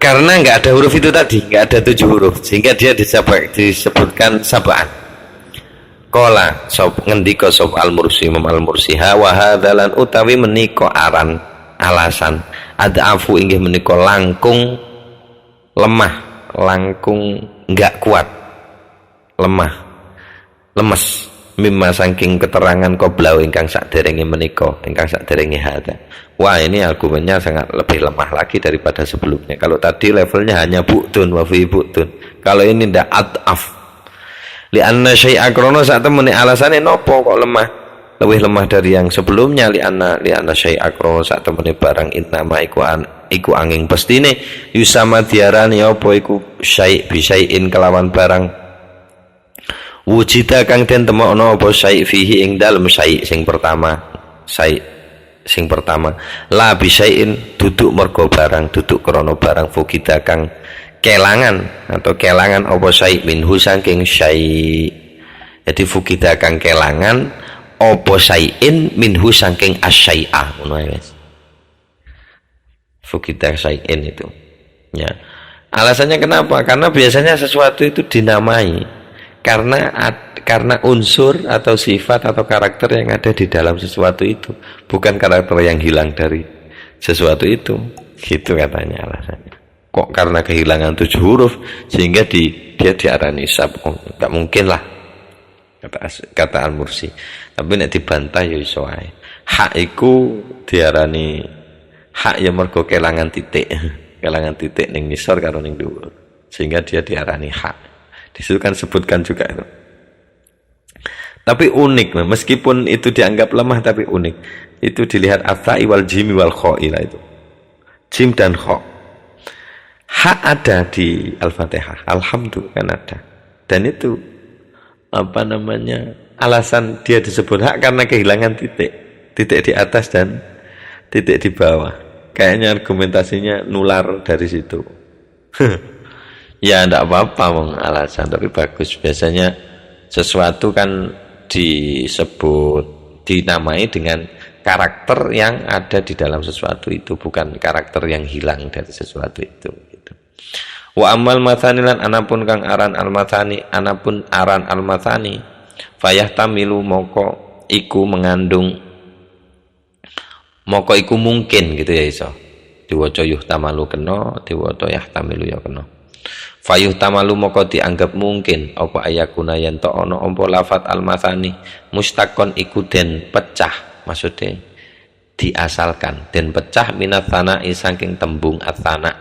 Karena nggak ada huruf itu tadi, nggak ada 7 huruf, sehingga dia disebutkan sab'an. Kola sob ngendika sob al-mursi Imam al-Mursi wa hadalan utawi menika aran alasan ad'afu inggih menika langkung lemah, langkung nggak kuat, lemah, lemes mimma saking keterangan qoblau ingkang sakderenge menika, ingkang sakderenge hada. Wah, ini argumennya sangat lebih lemah lagi daripada sebelumnya. Kalau tadi levelnya hanya bu'dun wa fi bu'dun. Kalau ini ndak ad'af. Li anna syai'a krana sak temene alasane napa kok lemah? Lebih lemah dari yang sebelumnya li anna syai'a krana sak temene barang innama iku angin pestine yusama diarani apa iku syai' bi syai'in kelawan barang wujida kang den temokno apa syai' fihi ing dalem syai' sing pertama. Sing pertama la bisyai'in duduk mergo barang, duduk krana barang fukida kang kelangan atau kelangan apa syai' minhu saking syai'. Jadi fukida kang kelangan apa syai'in minhu saking asyai'ah ngono ya guys. Fukida syai'in itu. Ya. Alasannya kenapa? Karena biasanya sesuatu itu dinamai karena unsur atau sifat atau karakter yang ada di dalam sesuatu itu, bukan karakter yang hilang dari sesuatu itu. Gitu katanya alasannya. Kok karena kehilangan 7 huruf sehingga dia diarani sab'un? Enggak mungkin lah, kata Al-Mursi. Tapi nek dibantah ya iso ae. Hak iku diarani hak ya mergo kelangan titik. Kelangan titik ning ngisor karo ning dhuwur. Sehingga dia diarani hak. Disitu kan sebutkan juga itu. Tapi unik, meskipun itu dianggap lemah tapi unik. Itu dilihat atsai wal jimi wal khailah itu. Jim dan kha. Hak ada di Al-Fatihah, alhamdulillah kan ada. Dan itu apa namanya? Alasan dia disebut hak karena kehilangan titik. Titik di atas dan titik di bawah. Kayaknya argumentasinya nular dari situ. Ya enggak apa-apa mong alasan, tapi bagus. Biasanya sesuatu kan disebut, dinamai dengan karakter yang ada di dalam sesuatu itu, bukan karakter yang hilang dari sesuatu itu gitu. Wa amal mathani lan anapun kang aran al-mathani, anapun aran al-mathani fayahtamilu moko iku mengandung, moko iku mungkin gitu ya iso. Diwaca yuhtamalu kena, diwaca yahtamilu ya kena. Fayuhtamalu moko dianggap mungkin apa ayakuna yen to ana apa lafat al-mathani mustaqon iku den pecah, maksudnya diasalkan den pecah minat thana'i saking tembung at-thana,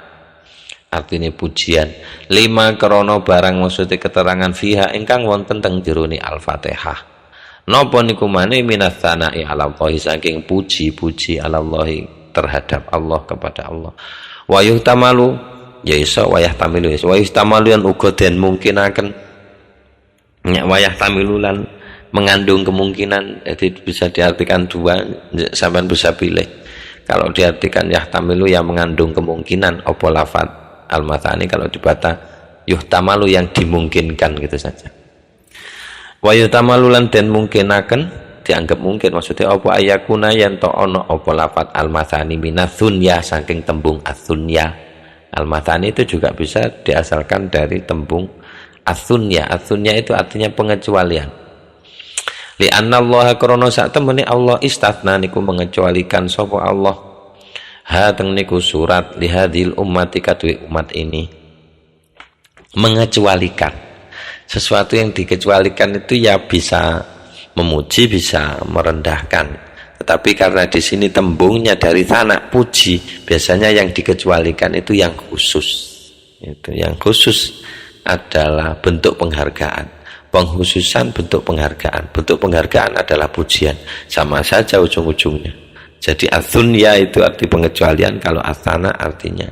artine pujian, lima krono barang maksudnya keterangan fiha ingkang wonten teng jerone al-Fatihah. Napa niku maneh minat thana'i ala Allah, saking puji-puji ala Allah terhadap Allah, kepada Allah. Wa yuhtamalu ya iso wayah tamilu iso wayah tamaluan uga den mungkinaken wayah tamilulan mengandung kemungkinan, jadi bisa diartikan dua, sampean bisa pilih. Kalau diartikan yahtamilu yang mengandung kemungkinan apa lafaz al-mathani, kalau dibaca yuhtamalu yang dimungkinkan gitu saja. Wa yuhtamalulan den mungkinaken dianggap mungkin, maksudnya apa ayakuna yen to ana apa lafaz al-mathani minatsunya saking tembung as-sunya. Al-mathani itu juga bisa diasalkan dari tembung as-sunya. As-sunya itu artinya pengecualian. Li anna Allah krana sak temene Allah istatsna niku mengecualikan sapa Allah ha teng niku surat li hadil ummati kadue umat ini. Mengecualikan sesuatu yang dikecualikan itu ya bisa memuji, bisa merendahkan. Tetapi karena di sini tembungnya dari tanah puji, biasanya yang dikecualikan itu yang khusus. Itu yang khusus adalah bentuk penghargaan. Pengkhususan bentuk penghargaan. Bentuk penghargaan adalah pujian. Sama saja ujung-ujungnya. Jadi ats-tsunya itu arti pengecualian, kalau ats-tsana artinya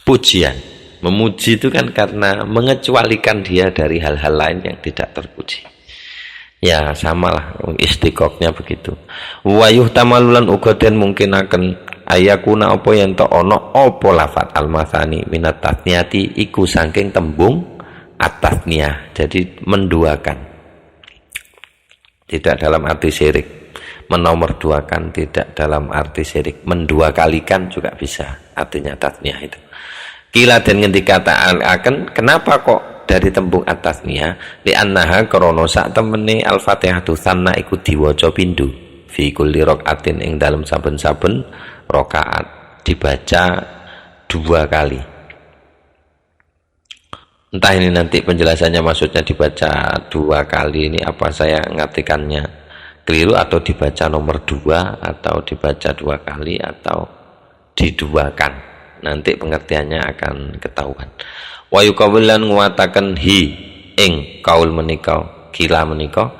pujian. Memuji itu kan karena mengecualikan dia dari hal-hal lain yang tidak terpuji. Ya samalah istiqoknya begitu. Wa yuhtamalulan uga den mungkinaken ayakuna apa yen to ana apa lafat al-mathani minat tasniyati iku saking tembung at-tasniyah, jadi menduakan, tidak dalam arti syirik, menomorduakan tidak dalam arti syirik, mendua kalikan juga bisa artinya tasniyah itu. Kila den ngendikaaken kenapa kok dari tembung at-tasniyah, li annaha krana sak temene al-Fatihah tsanna iku diwaca pindho fi kulli rakaatin ing dalem saben-saben rakaat dibaca 2 kali. Entah ini nanti penjelasannya maksudnya dibaca 2 kali ini apa saya ngartikannya keliru, atau dibaca nomor 2 atau dibaca 2 kali atau diduakan, nanti pengertiannya akan ketahuan. Wa yuqawlan nguwataken hi ing kaul menika kila menika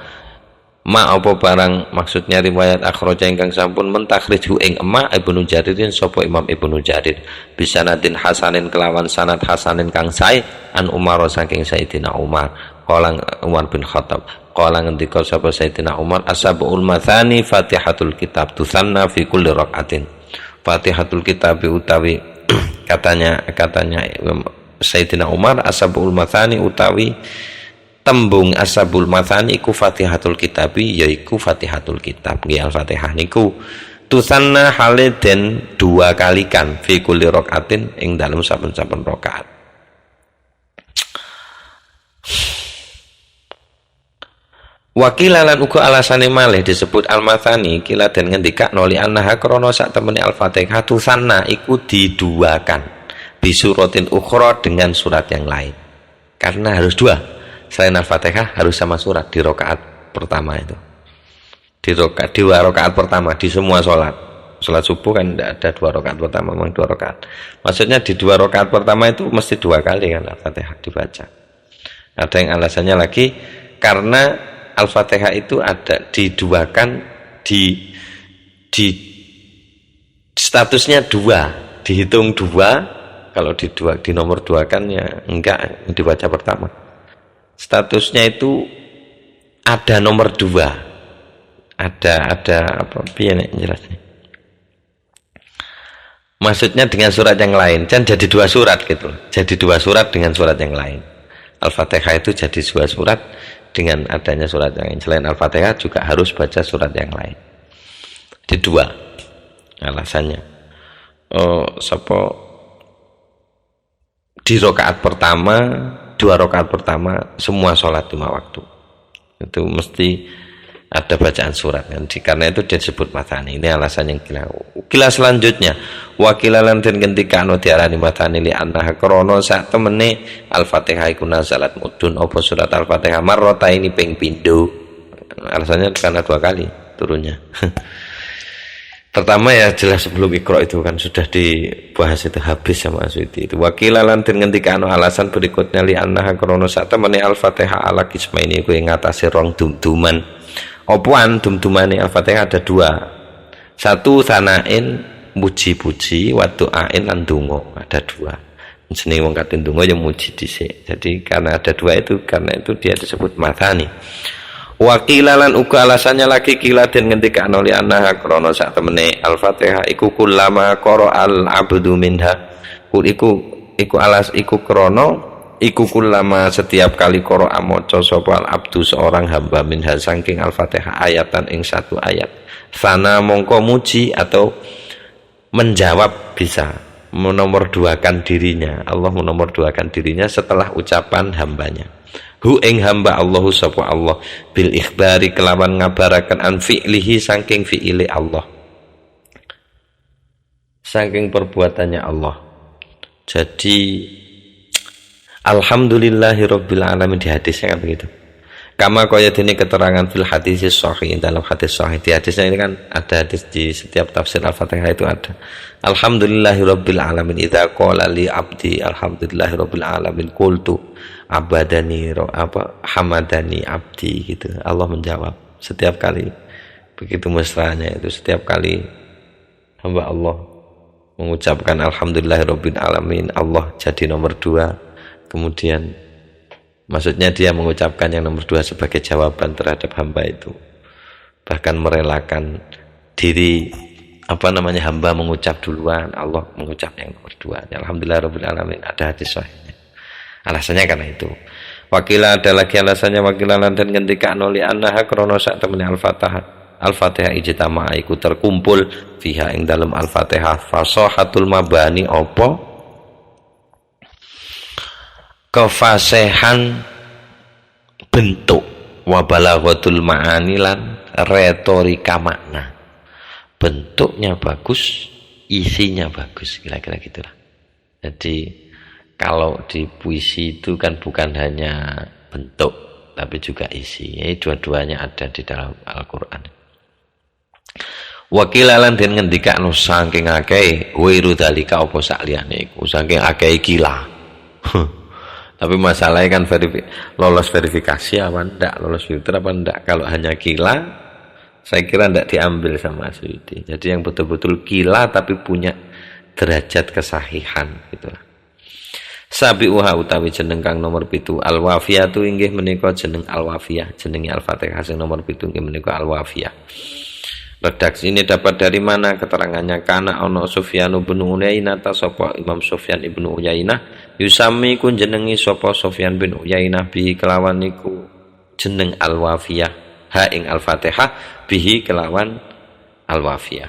ma apa barang, maksudnya riwayat akhraja ingkang sampun mentakhriju ing emma Ibnu Jaririn sapa Imam Ibnu Jarir bisanadin hasanin kelawan sanad hasanin kang sae an Umar saking Sayyidina Umar qala Umar bin Khattab qala ngendika sapa Sayyidina Umar asabul mathani fatihatul kitab tusanna fi kulli rakaatin. Fatihatul kitab utawi katanya Sayyidina Umar asabul mathani utawi tembung asabul mathani iku fatihatul kitabi, yaiku fatihatul kitab nggih al-Fatihah niku tusanna hale den 2 kalikan fi kulli rakaatin ing dalem saben-saben rakaat. Wakilalan uga alasane malih disebut al-mathani kila den ngendika noli annaha krana sak temene al-Fatihah tusanna iku diduakan bisuratin ukhra dengan surat yang lain, karena harus 2 selain al-Fatihah, harus sama surat di rakaat pertama itu, di dua rakaat pertama di semua sholat subuh kan tidak ada 2 rakaat pertama, memang 2 rakaat, maksudnya di 2 rakaat pertama itu mesti 2 kali kan al-Fatihah dibaca. Ada yang alasannya lagi karena al-Fatihah itu ada diduakan di statusnya 2, dihitung 2. Kalau di nomor 2 kan ya enggak dibaca pertama. Statusnya itu ada nomor 2. Ada apa piye nek jelasnya. Maksudnya dengan surat yang lain, dan jadi 2 surat gitu. Jadi 2 surat dengan surat yang lain. Al-Fatihah itu jadi 2 surat dengan adanya surat yang lain. Selain Al-Fatihah juga harus baca surat yang lain. Di 2 alasannya. di rakaat pertama, 2 rakaat pertama semua sholat 5 waktu itu mesti ada bacaan surat kan. Karena itu dia disebut matani. Ini alasan yang kila selanjutnya wakilalan dan ketika anu diarani matani li annaha krono sak temene al-fatihah iku nazalat mudun apa surat al-fatihah marrota ini ping pindho. Alasannya karena 2 kali turunnya. Pertama ya jelas sebelum Iqra itu kan sudah dibahas itu habis sama Suyuti itu. Wakilalan dan ketika anu alasan berikutnya li annaha krono sak temene al-fatihah ala kismaini iku ing ngatasi rong dumduman. Opuan dumdumane al-fatihah ada 2. Satu sanain muji-puji wa du'ain lan donga ada 2. Jenenge wong kate donga ya muji dhisik. Jadi karena ada 2 itu karena itu dia disebut matani. Wakilalan uga alasannya lagi kila den ngendika anoli annaha krana sak temene al-fatihah iku kullama qara al-abdu minha iku alas iku krana iku kullama setiap kali qara maca sapa al-abdu seorang hamba minha saking al-fatihah ayatan ing 1 ayat sana mongko muji atau menjawab bisa menomorduakan dirinya. Allah menomorduakan dirinya setelah ucapan hambanya hu ing hamba Allahu sapa Allah bil ikhbari kelawan ngabaraken an fi'lihi saking fi'ile Allah saking perbuatannya Allah. Jadi alhamdulillahirabbil alamin di hadisnya kan begitu. Kama kaya dene keterangan fil hadis sahih dalam hadis sahih. Di hadisnya ini kan ada hadis di setiap tafsir Al-Fatihah itu ada. Alhamdulillahirabbil alamin idza qala li abdi alhamdulillahirabbil alamin qultu abadani hamadani abdi gitu. Allah menjawab setiap kali begitu mesranya itu setiap kali hamba Allah mengucapkan alhamdulillahirabbil alamin Allah jadi nomor 2. Kemudian maksudnya dia mengucapkan yang nomor 2 sebagai jawaban terhadap hamba itu. Bahkan merelakan diri hamba mengucap duluan, Allah mengucap yang nomor 2. Alhamdulillahirabbil alamin ada hadis sahihnya. Alasannya karena itu. Wakila ada lagi alasannya wakilan dan ketika noli annaha krana sak temene al-fatihah ijtama'a iku terkumpul fiha ing dalam al-fatihah fasahatul mabani apa kefasihan bentuk wa balaghatul ma'ani lan retorika makna. Bentuknya bagus, isinya bagus, kira-kira gitulah. Jadi kalau di puisi itu kan bukan hanya bentuk tapi juga isi. Dua-duanya ada di dalam Al-Qur'an. Wakilalan den ngendikakno saking akeh wiru dalika apa sak liyane iku saking akeh gila. Tapi masalahnya kan lolos verifikasi apa enggak, lolos filter apa enggak. Kalau hanya gila, saya kira enggak diambil sama Suyuti. Jadi yang betul-betul gila tapi punya derajat kesahihan gitulah. Sabiuha utawi jeneng kang nomor 7 al-wafiyatu inggih menika jeneng al-wafiyah, jenenge al-Fatihah sing nomor 7 inggih menika al-wafiyah. Redaksi ini dapat dari mana keterangannya? Karena ono Sufyan bin Uyainah sapa Imam Sufyan ibnu Uyainah yusami ku jenengi sapa Sufyan bin Uyainah bi kelawan niku jeneng al-wafiyah ha ing al-Fatihah bihi kelawan al-wafiyah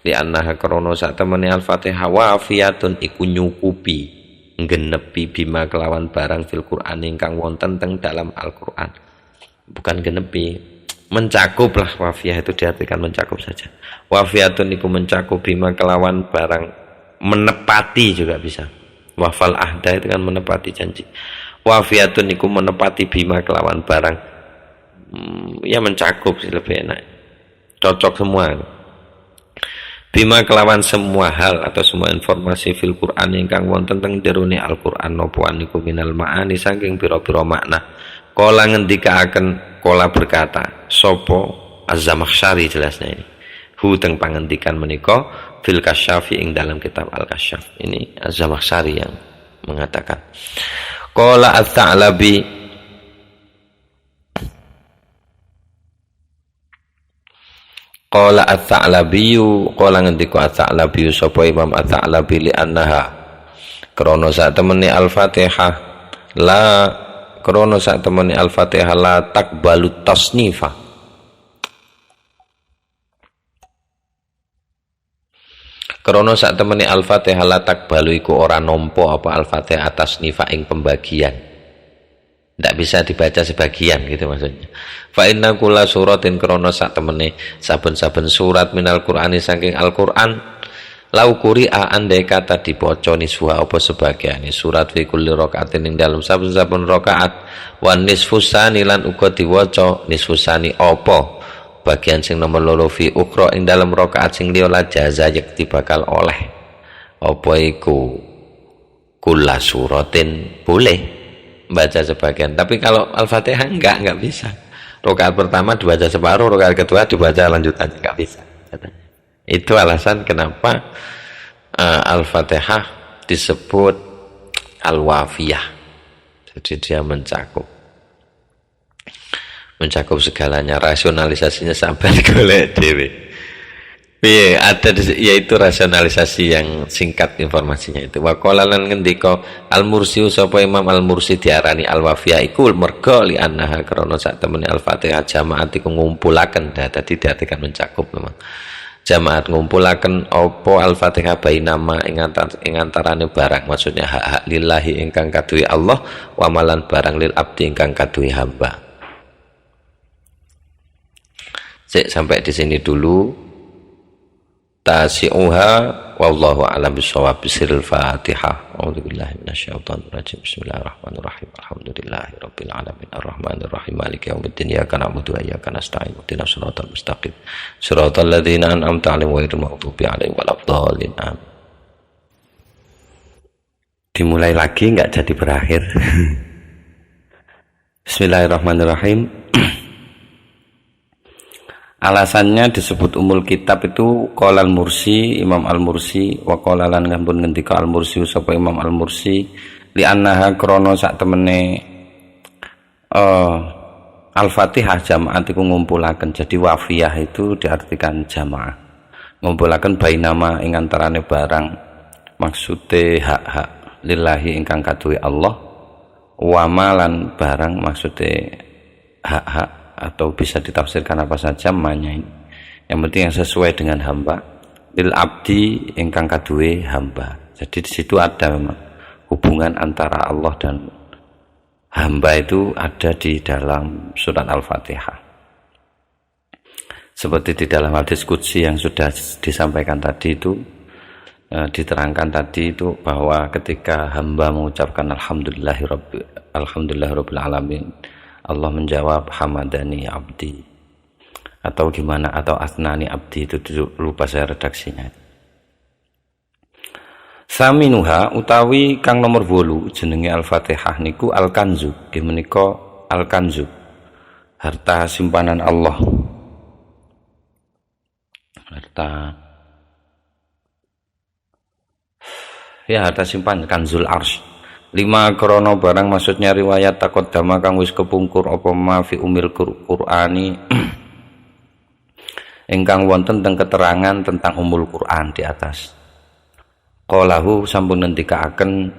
li annaha krana sak temene al-Fatihah wafiyatun iku nyukupi genepi bima kelawan barang fil Qur'an ingkang wonten teng dalam Al-Qur'an. Bukan genepi, mencakup lah. Wafiyah itu diartikan mencakup saja. Wafiyatun iku mencakup bima kelawan barang, menepati juga bisa. Wafal ahda itu kan menepati janji. Wafiyatun iku menepati bima kelawan barang, ya mencakup sih lebih enak, cocok semua. Bima kelawan semua hal atau semua informasi fil Qur'an ingkang wonten teng jerone Al-Qur'an napa niku minal ma'ani saking pira-pira makna. Kala ngendikaaken kala berkata sapa Az-Zamakhsyari jelasnya ini. Hu teng pangendikan menika fil Kasyafi ing dalam kitab Al-Kasyaf. Ini Az-Zamakhsyari yang mengatakan. Qala At-Ta'labi Qala At-Ta'labiyu qala ngendika At-Ta'labiyu sapa Imam At-Ta'labi li annaha krana sak temene Al-Fatihah la krana sak temene Al-Fatihah la takbalu tasnifa krana sak temene Al-Fatihah la takbalu iku ora nampa apa Al-Fatihah atas nifa ing pembagian. Tidak bisa dibaca sebagian gitu maksudnya. Fa inna kulla suratin krana sak temene saben-saben surat minal Qur'ani saking Al-Qur'an lau quri'a andai kata dibaca niswa apa sebagian surat fi kulli rakaatin ing dalam saben-saben rakaat wa nisfusani lan uga diwaca nisfusani apa bagian sing nomor loro fi ukra ing dalam rakaat sing liya la jaza yakti bakal oleh apa iku kulla suratin boleh baca sebagian, tapi kalau Al-Fatihah enggak bisa. Rakaat pertama dibaca separuh, rakaat kedua dibaca lanjutannya, enggak bisa. Itu alasan kenapa Al-Fatihah disebut Al-Wafiyah. Jadi dia mencakup segalanya, rasionalisasinya sampai golek dhewe. Ada yaitu rasionalisasi yang singkat informasinya itu. Wa qala lan ngendika Al-Mursi sapa Imam Al-Mursi diarani Al-Wafiyah iku merga li annaha krana sak temene Al-Fatihah jamaat iku ngumpulaken dadi diartikan mencakup memang. Jamaat ngumpulaken apa Al-Fatihah bainama ing antarane barang, maksudnya hak-hak lillahi ingkang kaduwe Allah wa malan barang lil abdi ingkang kaduwe hamba. Sampai di sini dulu. Tasi'uha wallahu a'lam bishawab. Bismillahil Fatihah. A'udzubillahi minasyaitonir rajim. Bismillahirrahmanirrahim. Alhamdulillahirabbil alamin arrahmanir rahim maliki yaumiddin iyyaka na'budu wa iyyaka nasta'in ihdinas siratal mustaqim siratal ladzina an'amta 'alaihim ghairil maghdubi 'alaihim waladdallin. Dimulai lagi enggak jadi berakhir. Bismillahirrahmanirrahim. Alasannya disebut umul kitab itu qala Al-Mursi, Imam Al-Mursi wa qala lan ngampun ngendika Al-Mursi sapa Imam Al-Mursi li annaha krana sak temene Al-Fatihah jamaah iku ngumpulaken. Jadi wafiyah itu diartikan jamaah. Ngumpulaken bainama ing antarane barang, maksude hak-hak lillahi ingkang kaduwe Allah wa malan barang maksude hak-hak, atau bisa ditafsirkan apa saja namanya ini. Yang penting yang sesuai dengan hamba. Lil abdi ingkang kaduwe hamba. Jadi di situ ada memang hubungan antara Allah dan hamba itu ada di dalam surat Al-Fatihah. Seperti di dalam hadis qudsi yang sudah disampaikan tadi itu, diterangkan tadi itu bahwa ketika hamba mengucapkan alhamdulillahirabbil alamin, Allah menjawab hamadani abdi, atau gimana, atau asnani abdi, itu lupa saya redaksinya. Saminuha utawi kang nomor 8 jenenge Al-Fatihah niku Al-Kanzu, nggih menika Al-Kanzu, harta simpanan Allah. Harta simpanan Kanzul Arsy. 5 krono barang, maksudnya riwayat taqaddama kang wis kepungkur apa ma fi umil Qur'ani ingkang wonten teng keterangan tentang umul Qur'an di atas. Qalahu sampun ngendikaaken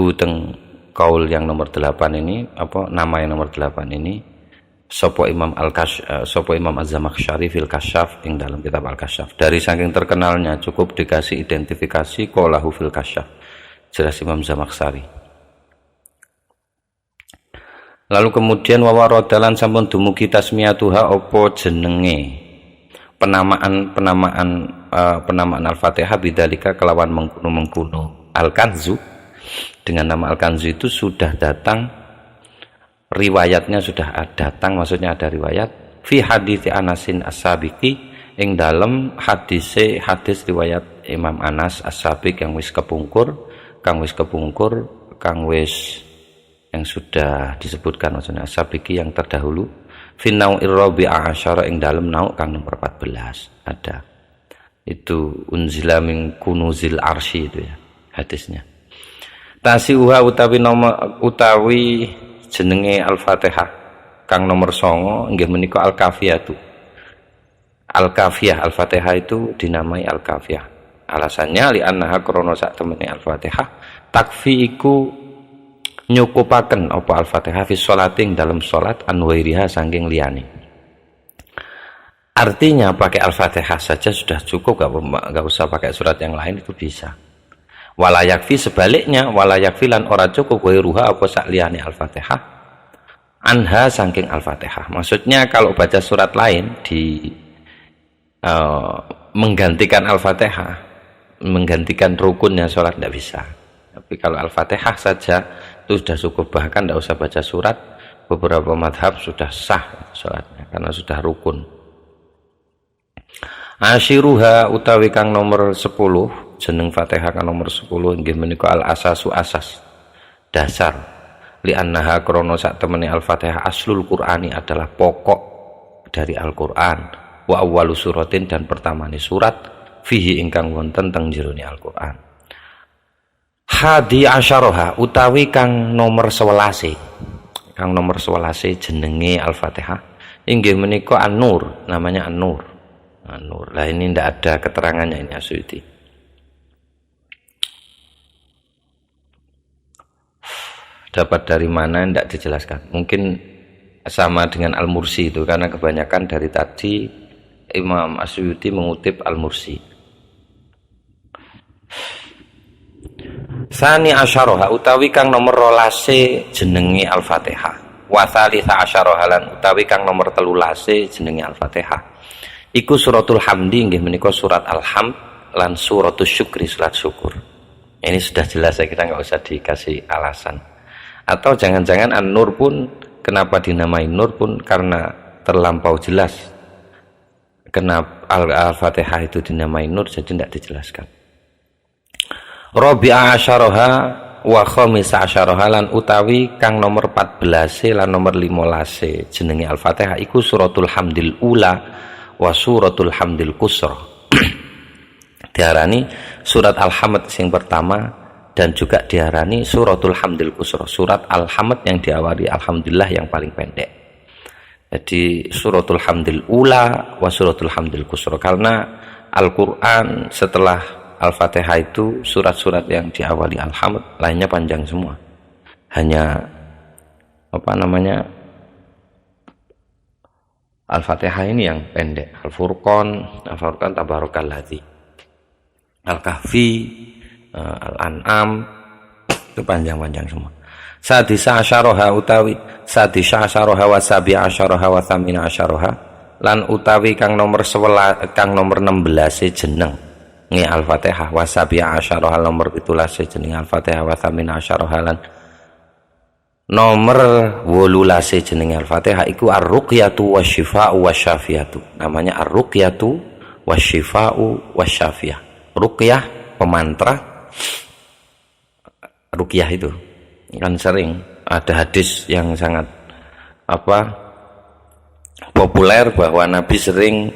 hu teng kaul yang nomor 8 ini, apa nama yang nomor 8 ini, sapa Imam sapa Imam Az-Zamakhsyari fil Kasyaf ing dalam kitab Al-Kasyaf. Dari saking terkenalnya cukup dikasih identifikasi qalahu fil Kasyaf. Jelas Imam Zamakhsyari. Lalu kemudian wawarodalan sampun dumugi tasmiyatuha opo jenenge penamaan Al-Fatihah bidzalika kelawan mengkuno Al-Kanzu. Dengan nama Al-Kanzu itu sudah datang, riwayatnya sudah datang, maksudnya ada riwayat fi hadits Anasin As-Sabiqi ing dalam hadis riwayat Imam Anas As-Sabiq yang wis kepungkur yang sudah disebutkan, maksudnya As-Sabiqi yang terdahulu finau irrabi'a asyara ing dalam nauk kang nomor 14 ada itu unzila min kunuzil arsy, itu ya hadisnya. Tasiuha utawi jenenge Al-Fatihah kang nomor 9 inggih menika Al-Kafiyatu. Al-Kafiyah, Al-Fatihah itu dinamai Al-Kafiyah. Alasannya li annaha krana sak temene Al-Fatihah takfi iku nyukupaken apa Al-Fatihah fi sholating dalam salat anwairiha saking liyane. Artinya pakai Al-Fatihah saja sudah cukup, gak usah pakai surat yang lain, itu bisa. Wala yakfi, sebaliknya, wala yakfi lan ora cukup ruha apa sakliyane Al-Fatihah anha saking Al-Fatihah. Maksudnya kalau baca surat lain di menggantikan Al-Fatihah, menggantikan rukunnya sholat, tidak bisa. Tapi kalau Al-Fatihah saja itu sudah cukup, bahkan tidak usah baca surat. Beberapa madhab sudah sah sholatnya karena sudah rukun. Asyiruha utawi kang nomor 10, jeneng Fatihah kang nomor 10 inggih menika al-asasu, asas dasar, li'annaha krana sak temene Al-Fatihah aslul Qur'ani adalah pokok dari Al-Qur'an, wa awwalu suratin dan pertamane surat, fihi ingkang wonten teng jerone Al-Qur'an. Hadi asyaraha utawi kang nomor 11, kang nomor 11 jenenge Al-Fatihah inggih menika An-Nur, namanya An-Nur. An-Nur. Lah ini tidak ada keterangannya ini Asyuti. Dapat dari mana tidak dijelaskan. Mungkin sama dengan Al-Mursi itu, karena kebanyakan dari tadi Imam Asyuti mengutip Al-Mursi. Sani asyaraha utawi kang nomor 12 jenenge Al-Fatihah. Wa tsalitsa asyaraha lan utawi kang nomor 13 jenenge Al-Fatihah. Iku suratul hamdi nggih menika surat Al-Hamd lan suratul syukri, surat syukur. Ini sudah jelas, saya kira nggak usah dikasih alasan. Atau jangan-jangan An-Nur pun kenapa dinamai Nur pun karena terlampau jelas. Kenapa Al-Fatihah itu dinamai Nur, jadi tidak dijelaskan. Rabi'a asyaraha wa khamisa asyaraha lan utawi kang nomor 14 lan nomor 15 jenenge Al-Fatihah iku suratul hamdil ula wa suratul hamdil kusra. Diarani surat Al-Hamd yang pertama dan juga diarani suratul hamdil kusra, surat Al-Hamd yang diawali alhamdulillah yang paling pendek. Jadi suratul hamdil ula wa suratul hamdil kusra, karena Al-Qur'an setelah Al-Fatihah itu surat-surat yang diawali Al-Hamd lainnya panjang semua. Hanya Al-Fatihah ini yang pendek. Al-Furqan tabarakalladzi, Al-Kahfi, Al-An'am itu panjang-panjang semua. Sadisa asyaraha utawi sadisa asyaraha wa sabi'a asyaraha wa thamina asyaraha lan utawi kang nomor 16 jeneng nge Al-Fatihah, wa sabi'a asyaraha nomor 17 jeneng Al-Fatihah, wa thamina asyaraha lan nomor 18 jenenge Al-Fatihah iku ar-ruqyatu wasyifa'u wasyafiyatu. Namanya ar-ruqyatu wasyifa'u wasyafiyah. Ruqyah pemantra. Ruqyah itu kan sering ada hadis yang sangat populer bahwa Nabi sering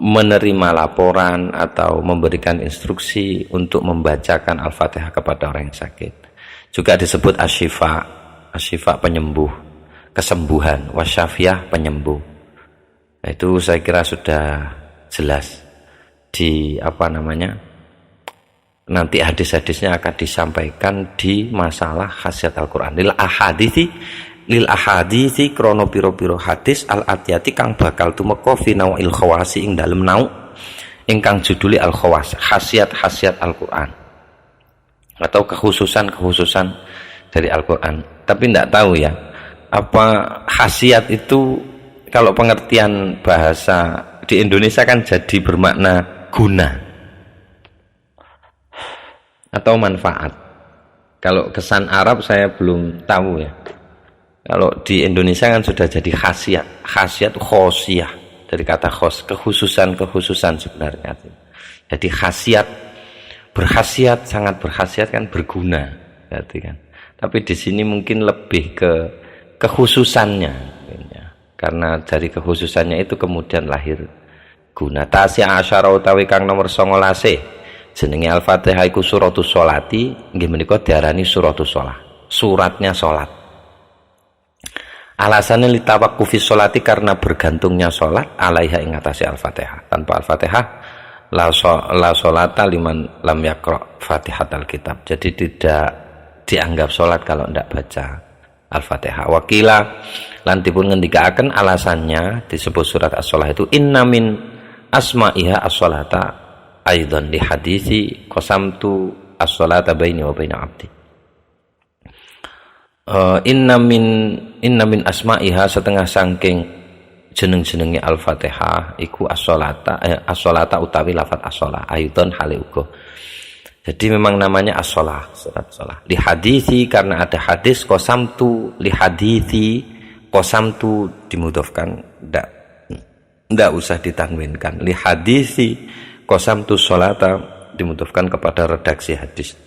menerima laporan atau memberikan instruksi untuk membacakan Al-Fatihah kepada orang yang sakit. Juga disebut asyifa penyembuh, kesembuhan, wasyafiyah penyembuh. Nah, itu saya kira sudah jelas di nanti hadis-hadisnya akan disampaikan di masalah khasiat Al-Qur'an. Lil ahadithi krono piro-piro hadis al-atiyati kang bakal tumeka fi nawil khawasi ing dalem nau ingkang juduli al-khawas, khasiat-khasiat Al-Qur'an atau kekhususan dari Al-Qur'an. Tapi tidak tahu ya, apa khasiat itu kalau pengertian bahasa di Indonesia kan jadi bermakna guna atau manfaat. Kalau kesan Arab saya belum tahu ya. Kalau di Indonesia kan sudah jadi khasiat khosiyah, dari kata khos, kekhususan sebenarnya. Jadi khasiat, berkhasiat, sangat berkhasiat kan berguna, berarti kan. Tapi di sini mungkin lebih ke kekhususannya, karena dari kekhususannya itu kemudian lahir guna. Tasya asyara utawi kang nomor 19 jenenge Al-Fatihah iku suratus sholati, nggih menika diarani suratus shalah, suratnya salat. Alasannya litawaqqufi sholati, karena bergantungnya salat alaiha ing atase Al-Fatihah. Tanpa Al-Fatihah la sholata liman lam yaqra Fatihatal kitab. Jadi tidak dianggap salat kalau tidak baca Al-Fatihah. Wakila lan dipun ngendikaaken alasannya disebut surat as-shalah itu inna min asma'iha as-shalata aidan li hadisi qasamtu as-shalata baini wa baina abdi. Inna min asma'iha setengah sangking jeneng-jenenge Al-Fatihah iku as-shalata utawi lafat as-shalah aidan hale uga. Jadi memang namanya as-shalah, surat shalah. Li hadisi karena ada hadis qasamtu li hadisi qasamtu dimudhofkan ndak usah ditanwinkan. Li hadisi qasamtu sholata dimudhofkan kepada redaksi hadis.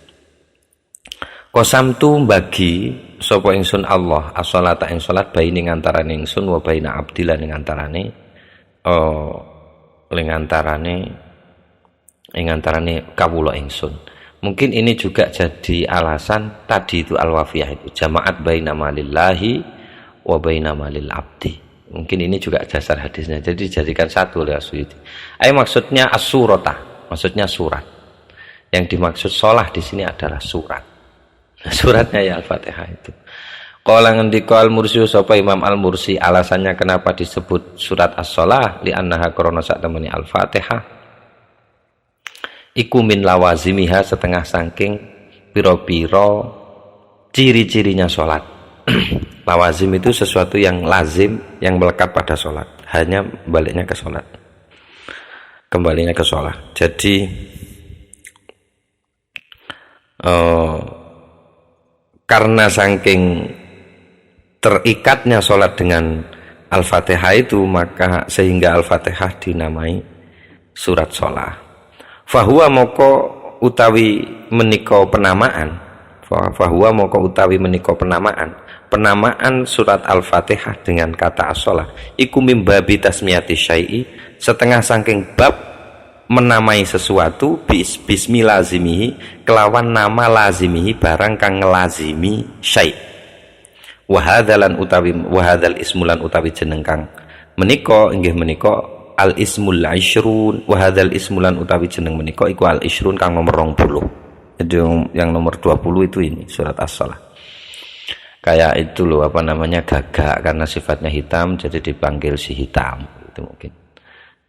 Qasamtu bagi sapa ingsun Allah as-sholata ing salat baini ngantarane ingsun wa baina abdilan ing antarane kawula ingsun. Mungkin ini juga jadi alasan tadi itu al-wafiyah itu jamaat baina malillahi wa baina malil abdi. Mungkin ini juga dasar hadisnya. Jadi dijadikan satu oleh As-Suyuti. Maksudnya as-surata, maksudnya surat. Yang dimaksud shalah di sini adalah surat. Suratnya ya Al-Fatihah itu. Qala ngendika al-Mursi sapa Imam al-Mursi alasannya kenapa disebut surat as-shalah li annaha krana sak temene Al-Fatihah iku min lawazimiha setengah saking pira-pira ciri-cirinya salat. Lawazim itu sesuatu yang lazim yang melekat pada salat, hanya baliknya ke salat. Kembalinya ke salat. Jadi karena saking terikatnya sholat dengan Al-Fatihah itu, maka sehingga Al-Fatihah dinamai surat sholat. Fahuwa moko utawi menika penamaan. Fahuwa moko utawi menika penamaan. Penamaan surat Al-Fatihah dengan kata as-sholat iku mimbabi tasmiyati syai'i, setengah saking bab menamai sesuatu bismillazimihi kelawan nama lazimihi barang kang ngelazimi syai'. Wahadalan utawi wahadal ismulan utawi jeneng kang menika inggih menika al ismul ishrun. Wahadal ismulan utawi jeneng menika iku al ishrun kang nomor 20. Jadi yang nomor 20 itu ini surat as-shalah. Kayak itu loh apa namanya gagak karena sifatnya hitam jadi dipanggil si hitam itu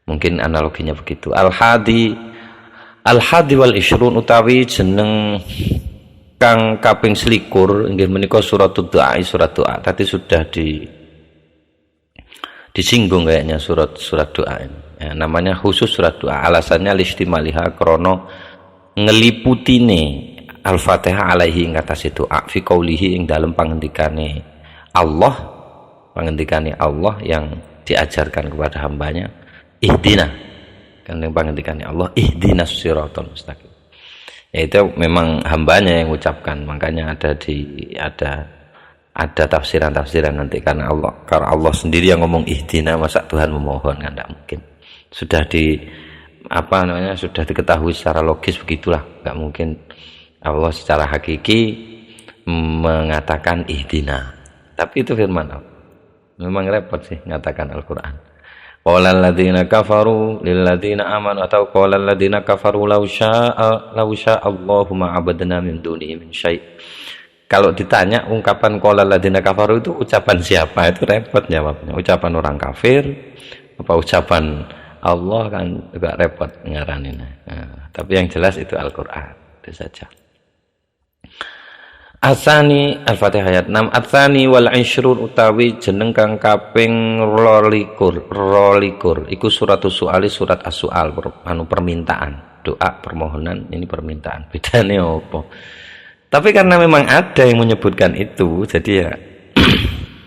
mungkin analoginya begitu. Al-hadi wal ishrun utawi jeneng kang kaping selikur inggih menika surat doa. Surat doa tadi sudah disinggung kayaknya surat doa ini. Ya, namanya khusus surat doa. Alasannya listimaliha krono ngeliputine Al-Fatihah alaihi ing atas doa fi qaulihi ing dalem pangendikane Allah yang diajarkan kepada hambanya ihdina kan yang pangendikannya Allah ihdinas siratal mustaqim. Yaitu memang hambanya yang mengucapkan, makanya ada tafsiran nanti karena Allah sendiri yang ngomong ihdina, masa Tuhan memohon kan tidak mungkin. Sudah sudah diketahui secara logis begitulah, nggak mungkin Allah secara hakiki mengatakan ihdina. Tapi itu firman Allah. Memang repot sih mengatakan Al-Qur'an. Qala alladziina kafaru lil ladziina aamanu atau qala alladziina kafaru law syaa'a Allahu ma 'abadna min dunihi min syai'. Kalau ditanya ungkapan qala alladziina kafaru itu ucapan siapa? Itu repot jawabnya. Ucapan orang kafir apa ucapan Allah kan juga repot ngaraninnya. Nah, tapi yang jelas itu Al-Qur'an itu saja. Asani Al-Fatihah ayat 6. Atsani wal ishrun utawi jeneng kang kaping 22 iku suratus suali surat as-sual permintaan, doa permohonan, ini permintaan. Bedane apa? Tapi karena memang ada yang menyebutkan itu, jadi ya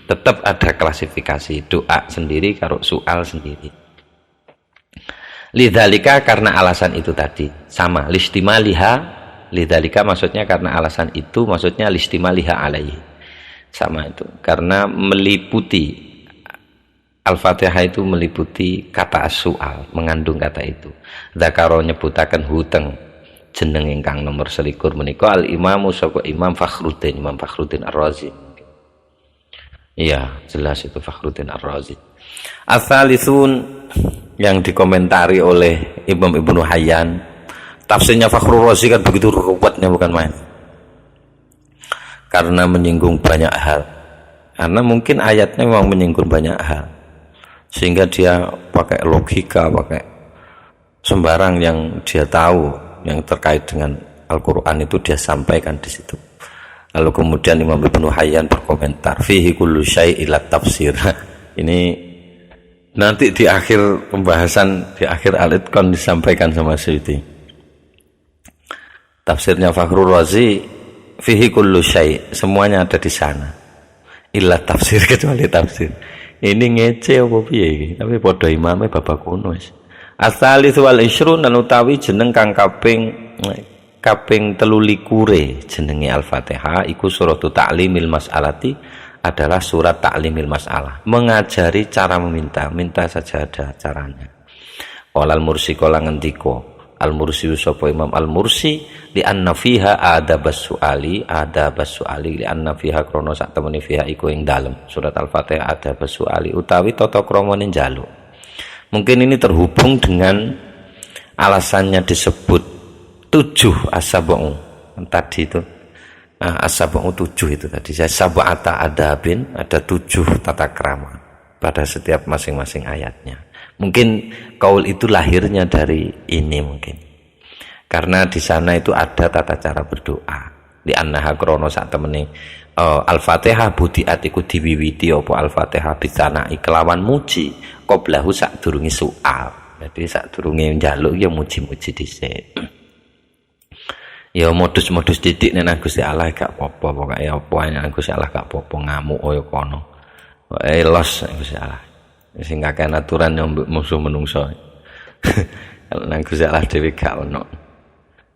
tetap ada klasifikasi doa sendiri karo soal sendiri. Lidzalika karena alasan itu tadi sama listimaliha. Lidzalika maksudnya karena alasan itu, maksudnya listimaliha alaihi. Sama itu. Karena meliputi Al-Fatihah itu meliputi kata as-su'al, mengandung kata itu. Dzakaro nyebutaken huteng jeneng ingkang nomor 21 menika al-Imamu sapa Imam Fakhruddin Ar-Razi. Iya, jelas itu Fakhruddin Ar-Razi. Ats-tsalithun yang dikomentari oleh Imam Ibnu Hayyan. Tafsirnya Fakhrul Razi kan begitu ruwetnya bukan main. Karena menyinggung banyak hal. karena mungkin ayatnya memang menyinggung banyak hal sehingga dia pakai logika, pakai sembarang yang dia tahu yang terkait dengan Al-Quran itu dia sampaikan di situ. Lalu kemudian Imam Ibnu Hayyan berkomentar, fihi kullu syai' ila tafsir. Ini nanti di akhir pembahasan, di akhir Al-Itqan disampaikan sama Suyuti. Tafsirnya Fakhrul Razi, fihi kullu syai', semuanya ada di sana. Illa tafsir, kecuali tafsir. Ini ngece apa piye iki? Tapi padha imame babak kuno wis. As-salisu wal ishrun lan utawi jeneng kang kaping 23 jenenge Al-Fatihah iku suratu ta'limil mas'alati, adalah surat ta'limil mas'alah, mengajari cara meminta, minta saja ada caranya. Qala al-Mursi kala ngendika al-Mursi sapa Imam al-Mursi li anna fiha adabas suali li anna fiha krana sak temene fiha iku ing dalem surat Al-Fatihah adabas suali utawi tata kramane njaluk. Mungkin ini terhubung dengan alasannya disebut 7 as-sab'u tadi itu. As-sab'u 7 itu tadi. Saya sab'ata adabin, ada 7 tata krama pada setiap masing-masing ayatnya. Mungkin kaul itu lahirnya dari ini mungkin. Karena di sana itu ada tata cara berdoa. Di annaha krono sak temene Al-Fatihah budiat iku diwiwiti apa Al-Fatihah bisana kelawan muji qoblahu sadurunge soal. Jadi sadurunge njaluk ya muji-muji dhisik. Ya modus-modus didik nek Gusti Allah gak apa-apa, pokoke apa nek Gusti Allah gak apa-apa ngamuk kaya kono. Pokoke los Gusti Allah. Sing kakek aturan yang musuh menungso. Kalau nang Gusti Allah dhewe gak ono.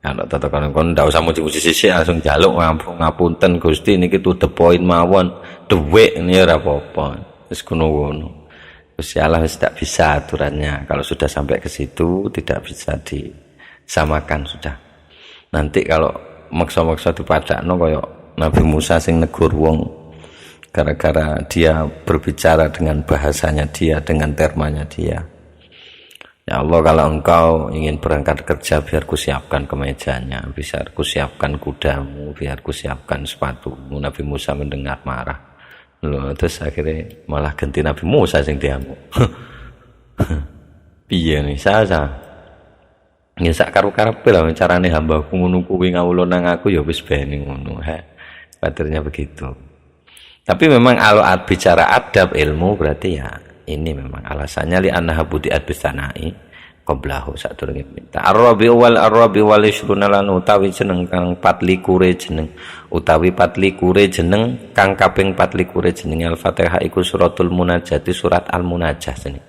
Ana tata kon ndak usah muji-muji sisik langsung njaluk ngapunten Gusti niki to the point mawon. Dhuwit ini ora apa-apa. Wis ngono-ngono. Gusti Allah wis tak bisa aturannya. Kalau sudah sampai ke situ tidak bisa disamakan sudah. Nanti kalau maksa-maksa dipadakno kaya Nabi Musa sing negur wong gara-gara dia berbicara dengan bahasanya dia, dengan termanya dia. Ya Allah, kalau engkau ingin berangkat kerja biar ku siapkan kemejanya, biar ku siapkan kudamu, biar ku siapkan sepatumu. Nabi Musa mendengar marah. Loh, terus akhirnya malah ganti Nabi Musa sing diamuk. Piye nih saya? Ya sak karo-karepe lah carane hambaku ngono kuwi ngawula nang aku ya wis ben ngono. Paternya begitu. Tapi memang kalau bicara adab ilmu berarti ya ini memang alasannya li annaha budiat bisanai qablahu sadurunge minta. Ar-rabi wal ishruna lan utawi jeneng kang 24 jeneng utawi 24 jeneng kang kaping 24 jeneng Al-Fatihah iku suratul munajat, surat al-munajah jeneng.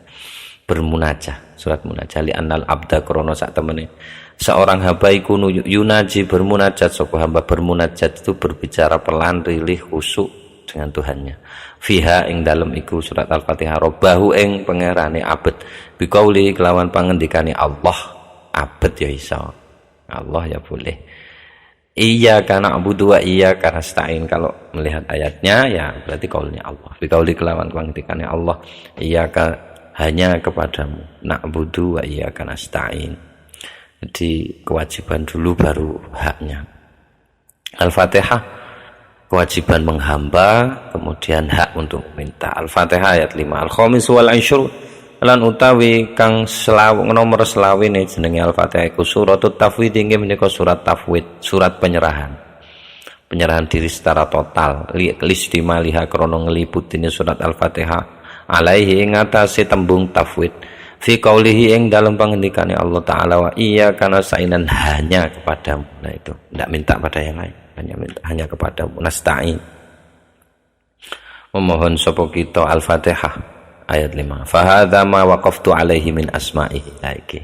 Bermunajah, surat munajah li annal abda krono sak temene seorang hamba iku yunaji bermunajat, sapa hamba bermunajat itu berbicara pelan rilih khusyuk dengan Tuhannya. Fiha ing dalem iku surat Al-Fatihah robbahu ing pangerane abet biqauli kelawan pangendikane Allah. Abet ya iso, Allah ya boleh. Iya karena abudu wa iya karena stain. Kalau melihat ayatnya ya berarti kaulnya Allah. Biqauli kelawan pangendikane Allah. Iya hanya kepadamu na'budu wa iyyaka nasta'in. Jadi kewajiban dulu baru haknya. Al-Fatihah kewajiban menghamba, kemudian hak untuk meminta. Al-Fatihah ayat 5. Al-khamis wal ishrun lan utawi kang nomor 20 jenenge Al-Fatihah iku suratut tafwid, inggih menika surat tafwid, surat penyerahan. Penyerahan diri secara total. Listimaliha krana ngliputine surat Al-Fatihah alaihi ing atase tembung tafwid fi qaulihi ing dalam pangendikane Allah taala wa iya kana sainan hanya kepadamu. Nah itu tidak minta pada yang lain, hanya kepadamu nasta'in, memohon sapa kita. Al-Fatihah ayat 5. Fa hadza ma waqaftu alaihi min asma'ihi laiki.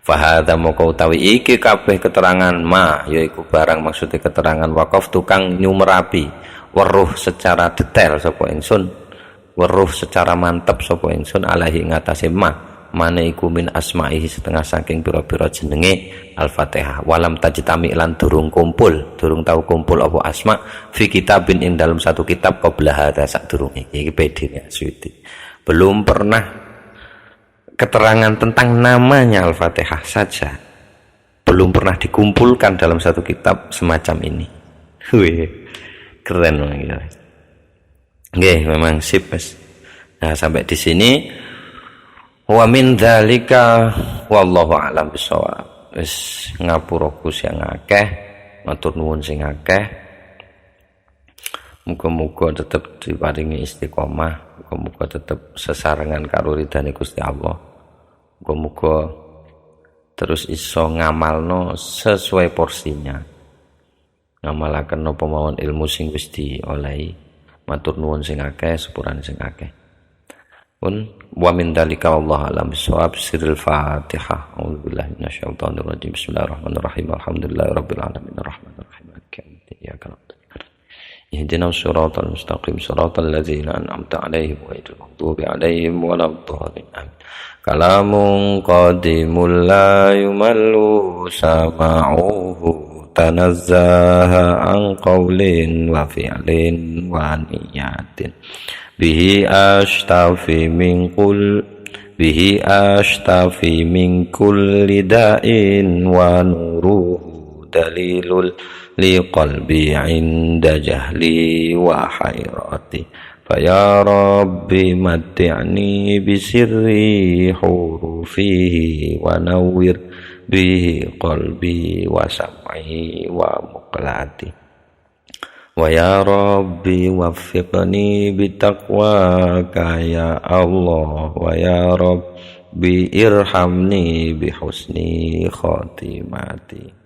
Fa hadza moko utawi iki kabeh keterangan ma yaiku barang, maksudnya keterangan waqaf tukang nyumerapi weruh secara detail sapa ingsun, weruh secara mantep sapa ingsun alaihi ngatasé mane iku min asma'ihi setengah saking pira-pira jenenge Al-Fatihah. Walam tajtami lan durung tahu kumpul apa asma fi kitabin ing dalam satu kitab qabla hadza sadurunge iki pedine Suyuti. Belum pernah keterangan tentang namanya Al-Fatihah saja belum pernah dikumpulkan dalam satu kitab semacam ini. Wih, keren banget. Nggih, memang sip, Mas. Nah, sampai di sini wa min dzalika wallahu a'lam bishawab. Wis ngapuraku sing akeh, matur nuwun sing akeh. Muga-muga tetep diparingi istiqomah, muga-muga tetep sesarengan karo ridane Gusti Allah. Muga-muga terus iso ngamalno sesuai porsinya. Ngamalaken napa mawon ilmu sing wis diolehi. Matur nuwun sing akeh, sepurane sing akeh. Pun wa min dzalika wallahu a'lam bishawab. Sirrul Fatihah. A'udzubillahi minasyaitonir rajim. Bismillahirrahmanirrahim. Alhamdulillahirabbil alamin arrahmanir rahim. Maliki yaumiddin. Iyyaka na'budu wa iyyaka nasta'in. Ihdinas siratal mustaqim. Siratal ladzina an'amta 'alaihim ghairil maghdubi 'alaihim waladdallin. Amin. Kalamun qadimul la yumallu sama'uhu tanazzaha an qawlin wa fi'lin wa niyatin bihi ashtafi min kulli da'in wa nuruhu dalilul liqalbi 'inda jahli wa hayrati faya rabbi matti'ni bisirri hurufihi wa nawwir bihi qalbi wa sam'i wa muqlati wa ya rabbi waffiqni bitaqwaka ya Allah wa ya rabbi irhamni bihusni khatimati.